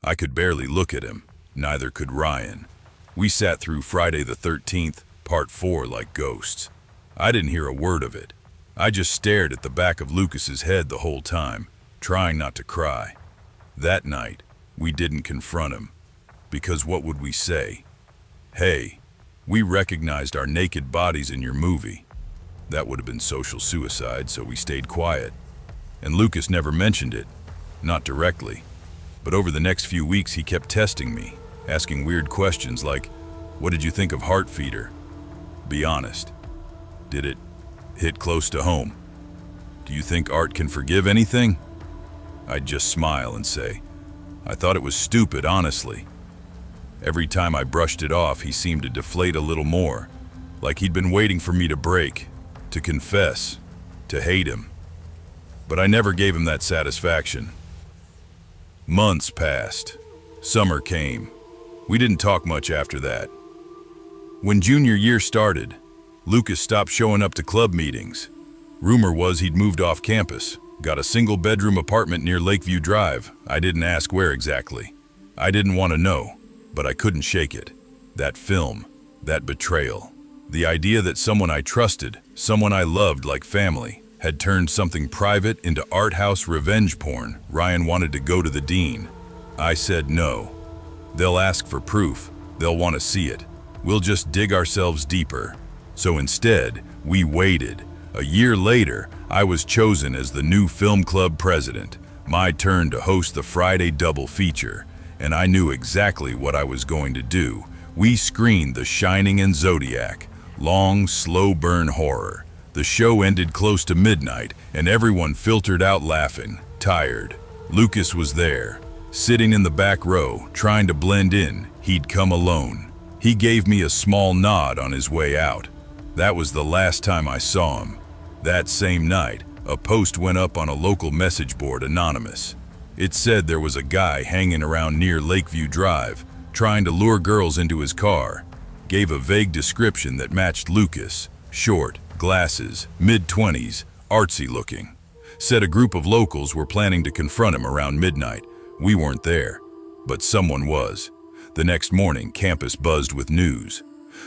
I could barely look at him. Neither could Ryan. We sat through Friday the 13th, Part 4 like ghosts. I didn't hear a word of it. I just stared at the back of Lucas's head the whole time, trying not to cry. That night, we didn't confront him. Because what would we say? Hey, we recognized our naked bodies in your movie. That would have been social suicide, so we stayed quiet. And Lucas never mentioned it, not directly. But over the next few weeks, he kept testing me, asking weird questions like, what did you think of Heart Feeder? Be honest. Did it hit close to home? Do you think art can forgive anything? I'd just smile and say, I thought it was stupid, honestly. Every time I brushed it off, he seemed to deflate a little more, like he'd been waiting for me to break, to confess, to hate him. But I never gave him that satisfaction. Months passed. Summer came. We didn't talk much after that. When junior year started, Lucas stopped showing up to club meetings. Rumor was he'd moved off campus, got a single-bedroom apartment near Lakeview Drive. I didn't ask where exactly. I didn't want to know, but I couldn't shake it. That film, that betrayal. The idea that someone I trusted, someone I loved like family, had turned something private into art house revenge porn. Ryan wanted to go to the dean. I said no. They'll ask for proof. They'll want to see it. We'll just dig ourselves deeper. So instead, we waited. A year later, I was chosen as the new film club president. My turn to host the Friday double feature. And I knew exactly what I was going to do. We screened The Shining and Zodiac. Long, slow burn horror. The show ended close to midnight, and everyone filtered out laughing, tired. Lucas was there, sitting in the back row, trying to blend in. He'd come alone. He gave me a small nod on his way out. That was the last time I saw him. That same night, a post went up on a local message board, anonymous. It said there was a guy hanging around near Lakeview Drive, trying to lure girls into his car. Gave a vague description that matched Lucas. Short, glasses, mid-20s, artsy looking. Said a group of locals were planning to confront him around midnight. We weren't there, but someone was. The next morning, campus buzzed with news.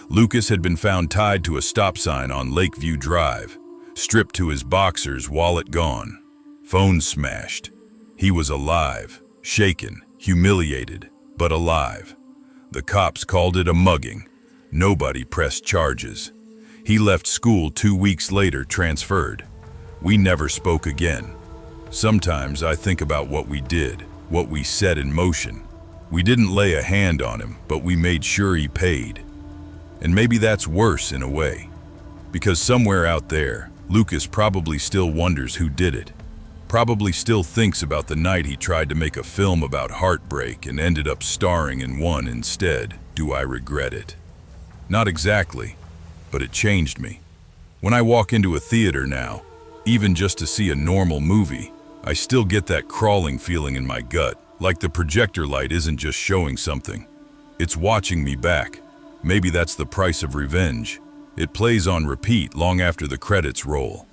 Lucas had been found tied to a stop sign on Lakeview Drive, stripped to his boxers, wallet gone, phone smashed. He was alive, shaken, humiliated, but alive. The cops called it a mugging. Nobody pressed charges. He left school 2 weeks later, transferred. We never spoke again. Sometimes I think about what we did, what we set in motion. We didn't lay a hand on him, but we made sure he paid. And maybe that's worse in a way. Because somewhere out there, Lucas probably still wonders who did it. Probably still thinks about the night he tried to make a film about heartbreak and ended up starring in one instead. Do I regret it? Not exactly, but it changed me. When I walk into a theater now, even just to see a normal movie, I still get that crawling feeling in my gut, like the projector light isn't just showing something. It's watching me back. Maybe that's the price of revenge. It plays on repeat long after the credits roll.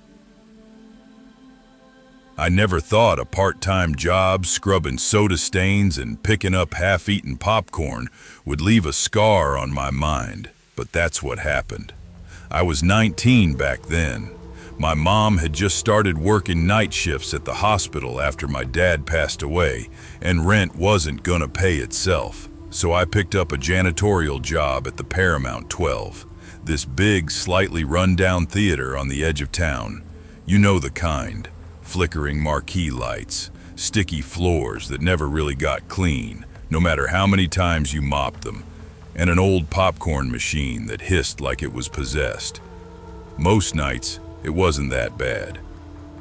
I never thought a part-time job scrubbing soda stains and picking up half-eaten popcorn would leave a scar on my mind, but that's what happened. I was 19 back then. My mom had just started working night shifts at the hospital after my dad passed away, and rent wasn't gonna pay itself. So I picked up a janitorial job at the Paramount 12, this big, slightly run-down theater on the edge of town. You know the kind. Flickering marquee lights, sticky floors that never really got clean, no matter how many times you mopped them, and an old popcorn machine that hissed like it was possessed. Most nights, it wasn't that bad.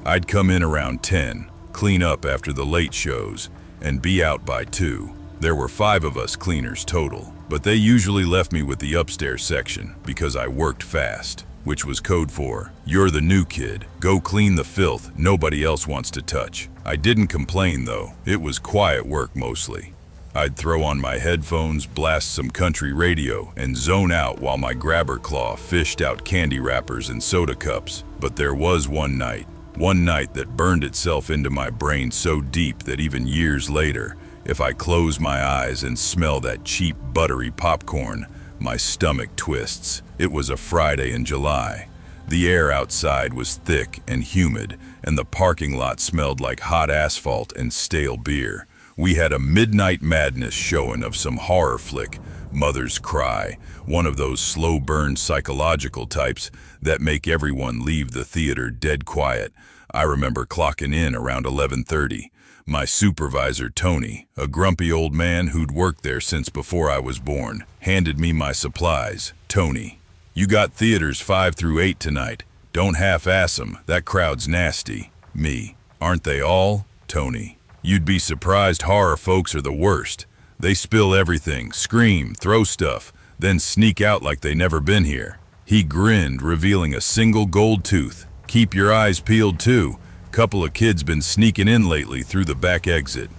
I'd come in around 10, clean up after the late shows, and be out by 2. There were 5 of us cleaners total, but they usually left me with the upstairs section because I worked fast. which was code for, "You're the new kid. Go clean the filth nobody else wants to touch." I didn't complain though. It was quiet work mostly. I'd throw on my headphones, blast some country radio, and zone out while my grabber claw fished out candy wrappers and soda cups. But there was one night that burned itself into my brain so deep that even years later, if I close my eyes and smell that cheap, buttery popcorn, my stomach twists. It was a Friday in July. The air outside was thick and humid, and the parking lot smelled like hot asphalt and stale beer. We had a midnight madness showing of some horror flick, Mother's Cry, one of those slow burn psychological types that make everyone leave the theater dead quiet. I remember clocking in around 11:30. My supervisor, Tony, a grumpy old man who'd worked there since before I was born, handed me my supplies. "Tony, you got theaters 5 through 8 tonight. Don't half-ass 'em, that crowd's nasty." Me, "Aren't they all?" Tony, "You'd be surprised horror folks are the worst. They spill everything, scream, throw stuff, then sneak out like they never been here." He grinned, revealing a single gold tooth. "Keep your eyes peeled too. Couple of kids been sneaking in lately through the back exit."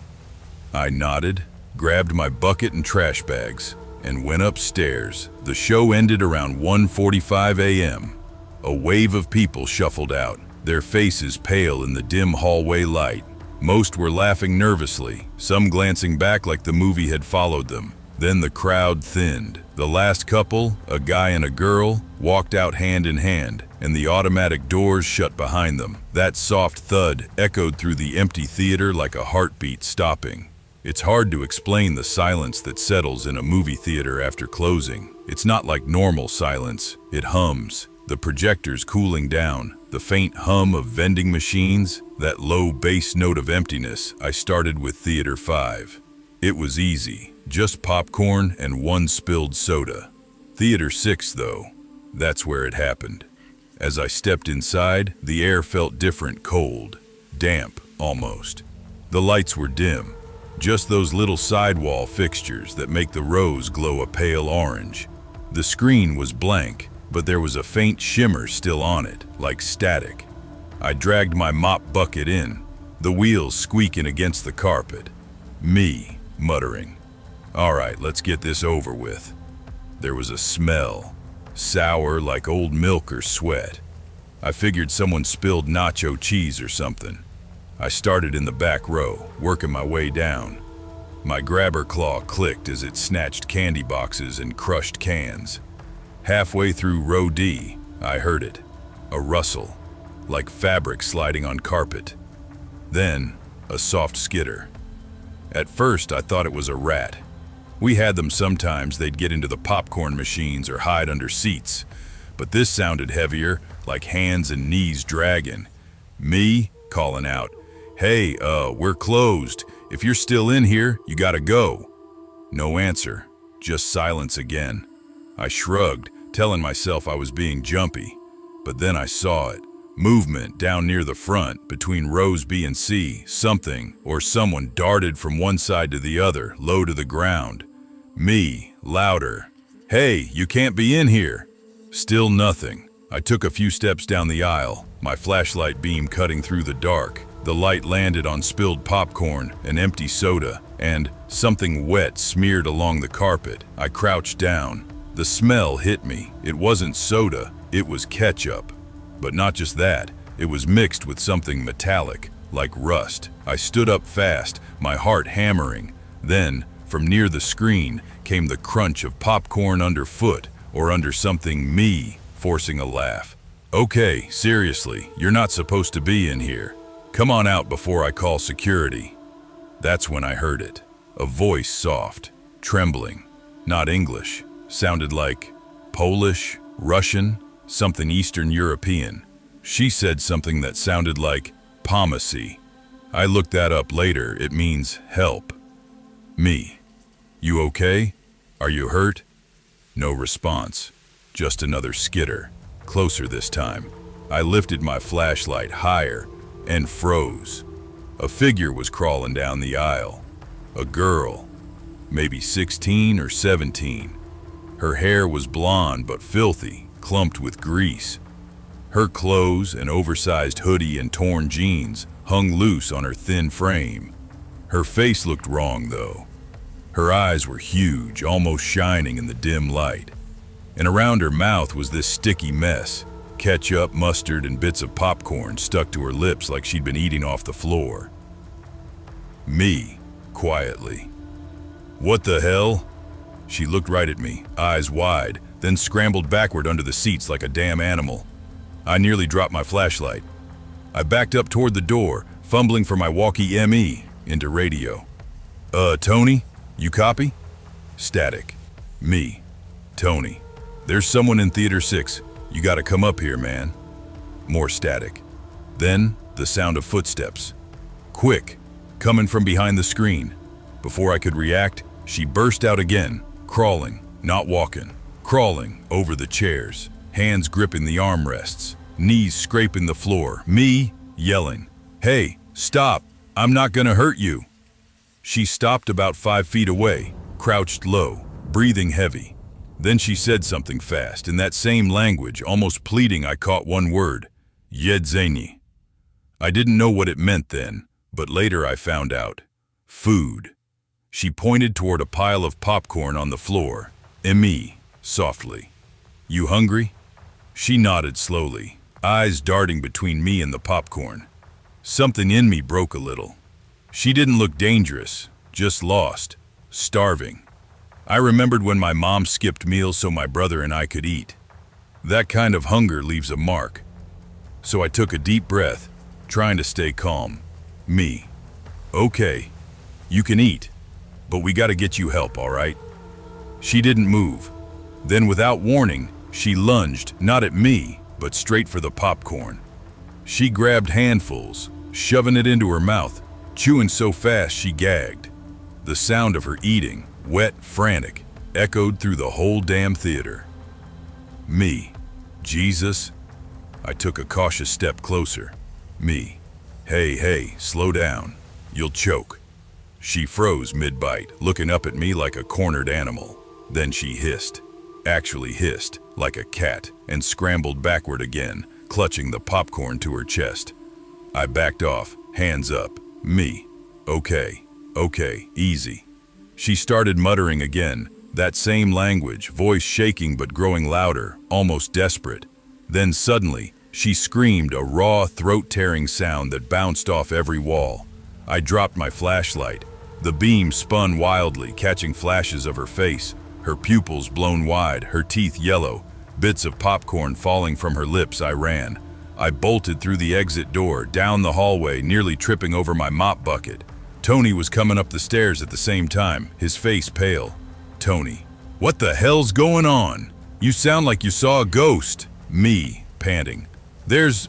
I nodded, grabbed my bucket and trash bags, and went upstairs. The show ended around 1:45 a.m. A wave of people shuffled out, their faces pale in the dim hallway light. Most were laughing nervously, some glancing back like the movie had followed them. Then the crowd thinned. The last couple, a guy and a girl, walked out hand in hand, and the automatic doors shut behind them. That soft thud echoed through the empty theater like a heartbeat stopping. It's hard to explain the silence that settles in a movie theater after closing. It's not like normal silence. It hums. The projectors cooling down, the faint hum of vending machines, that low bass note of emptiness. I started with Theater 5. It was easy, just popcorn and one spilled soda. Theater 6 though, that's where it happened. As I stepped inside, the air felt different, cold, damp almost. The lights were dim, just those little sidewall fixtures that make the rows glow a pale orange. The screen was blank, but there was a faint shimmer still on it, like static. I dragged my mop bucket in, the wheels squeaking against the carpet. Me, muttering, "All right, let's get this over with." There was a smell, sour like old milk or sweat. I figured someone spilled nacho cheese or something. I started in the back row, working my way down. My grabber claw clicked as it snatched candy boxes and crushed cans. Halfway through row D, I heard it, a rustle, like fabric sliding on carpet. Then, a soft skitter. At first, I thought it was a rat. We had them sometimes. They'd get into the popcorn machines or hide under seats. But this sounded heavier, like hands and knees dragging. Me, calling out, "Hey, we're closed. If you're still in here, you gotta go." No answer, just silence again. I shrugged, telling myself I was being jumpy. But then I saw it. Movement down near the front, between rows B and C. Something or someone darted from one side to the other, low to the ground. Me, louder, "Hey, you can't be in here." Still nothing. I took a few steps down the aisle, my flashlight beam cutting through the dark. The light landed on spilled popcorn, an empty soda, and something wet smeared along the carpet. I crouched down. The smell hit me. It wasn't soda, it was ketchup. But not just that, it was mixed with something metallic, like rust. I stood up fast, my heart hammering. Then, from near the screen, came the crunch of popcorn underfoot or under something, me forcing a laugh. "Okay, seriously, you're not supposed to be in here. Come on out before I call security." That's when I heard it. A voice, soft, trembling, not English, sounded like Polish, Russian, something Eastern European. She said something that sounded like "Pomacy." I looked that up later. It means help. Me, "You okay? Are you hurt?" No response, just another skitter, closer this time. I lifted my flashlight higher and froze. A figure was crawling down the aisle. A girl, maybe 16 or 17. Her hair was blonde but filthy, clumped with grease. Her clothes, an oversized hoodie and torn jeans, hung loose on her thin frame. Her face looked wrong, though. Her eyes were huge, almost shining in the dim light. And around her mouth was this sticky mess, ketchup, mustard, and bits of popcorn stuck to her lips like she'd been eating off the floor. Me, quietly. "What the hell?" She looked right at me, eyes wide, then scrambled backward under the seats like a damn animal. I nearly dropped my flashlight. I backed up toward the door, fumbling for my walkie-ME into radio. Tony? You copy?" Static. Me. "Tony. There's someone in Theater 6. You gotta come up here, man." More static. Then, the sound of footsteps. Quick, coming from behind the screen. Before I could react, she burst out again, crawling, not walking, crawling over the chairs, hands gripping the armrests, knees scraping the floor, me yelling, "Hey, stop, I'm not gonna hurt you." She stopped about 5 feet away, crouched low, breathing heavy. Then she said something fast, in that same language, almost pleading. I caught one word, "Jedzenie." I didn't know what it meant then, but later I found out. Food. She pointed toward a pile of popcorn on the floor. "Emi," softly. "You hungry?" She nodded slowly, eyes darting between me and the popcorn. Something in me broke a little. She didn't look dangerous, just lost, starving. I remembered when my mom skipped meals so my brother and I could eat. That kind of hunger leaves a mark. So I took a deep breath, trying to stay calm. Me. "Okay, you can eat, but we gotta get you help, all right?" She didn't move. Then without warning, she lunged, not at me, but straight for the popcorn. She grabbed handfuls, shoving it into her mouth, chewing so fast she gagged. The sound of her eating, wet, frantic, echoed through the whole damn theater. Me. Jesus. I took a cautious step closer. Me. Hey, slow down. You'll choke." She froze mid-bite, looking up at me like a cornered animal. Then she hissed. Actually hissed, like a cat, and scrambled backward again, clutching the popcorn to her chest. I backed off, hands up. Me. Okay, easy." She started muttering again, that same language, voice shaking but growing louder, almost desperate. Then suddenly, she screamed, a raw, throat-tearing sound that bounced off every wall. I dropped my flashlight. The beam spun wildly, catching flashes of her face, her pupils blown wide, her teeth yellow, bits of popcorn falling from her lips. I ran. I bolted through the exit door, down the hallway, nearly tripping over my mop bucket. Tony was coming up the stairs at the same time, his face pale. "Tony, what the hell's going on? You sound like you saw a ghost." Me, panting. There's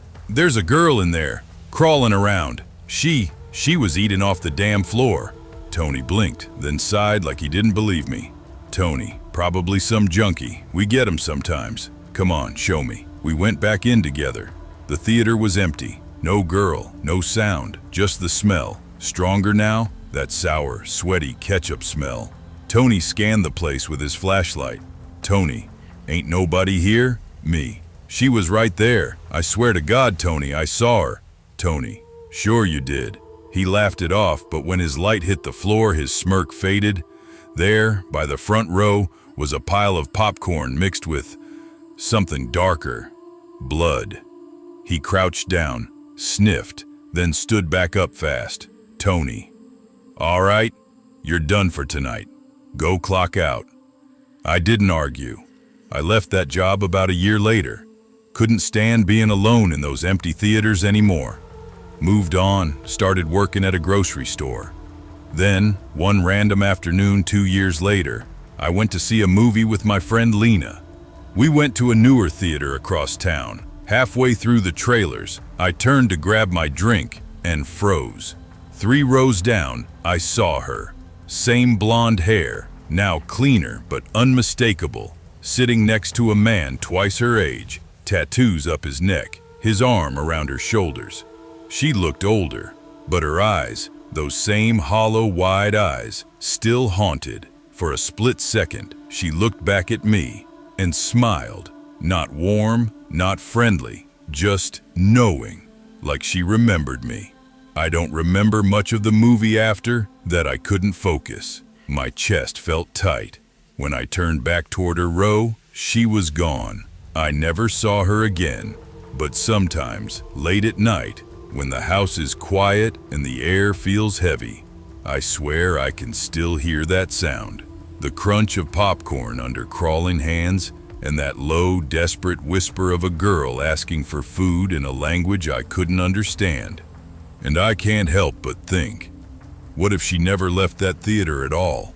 a girl in there, crawling around. She was eating off the damn floor." Tony blinked, then sighed like he didn't believe me. "Tony, probably some junkie. We get 'em sometimes. Come on, show me." We went back in together. The theater was empty. No girl, no sound, just the smell. Stronger now, that sour, sweaty ketchup smell. Tony scanned the place with his flashlight. "Tony, ain't nobody here?" Me. "She was right there. I swear to God, Tony, I saw her." Tony. "Sure you did." He laughed it off, but when his light hit the floor, his smirk faded. There, by the front row, was a pile of popcorn mixed with something darker. Blood. He crouched down, sniffed, then stood back up fast. "Tony. All right, you're done for tonight. Go clock out." I didn't argue. I left that job about a year later. Couldn't stand being alone in those empty theaters anymore. Moved on, started working at a grocery store. Then, one random afternoon 2 years later, I went to see a movie with my friend Lena. We went to a newer theater across town. Halfway through the trailers, I turned to grab my drink and froze. 3 rows down, I saw her. Same blonde hair, now cleaner but unmistakable, sitting next to a man twice her age, tattoos up his neck, his arm around her shoulders. She looked older, but her eyes, those same hollow, wide eyes, still haunted. For a split second, she looked back at me and smiled, Not warm, not friendly, just knowing, like she remembered me. I don't remember much of the movie after that. I couldn't focus. My chest felt tight. When I turned back toward her row, she was gone. I never saw her again. But sometimes, late at night, when the house is quiet and the air feels heavy, I swear I can still hear that sound. The crunch of popcorn under crawling hands and that low, desperate whisper of a girl asking for food in a language I couldn't understand. And I can't help but think, what if she never left that theater at all?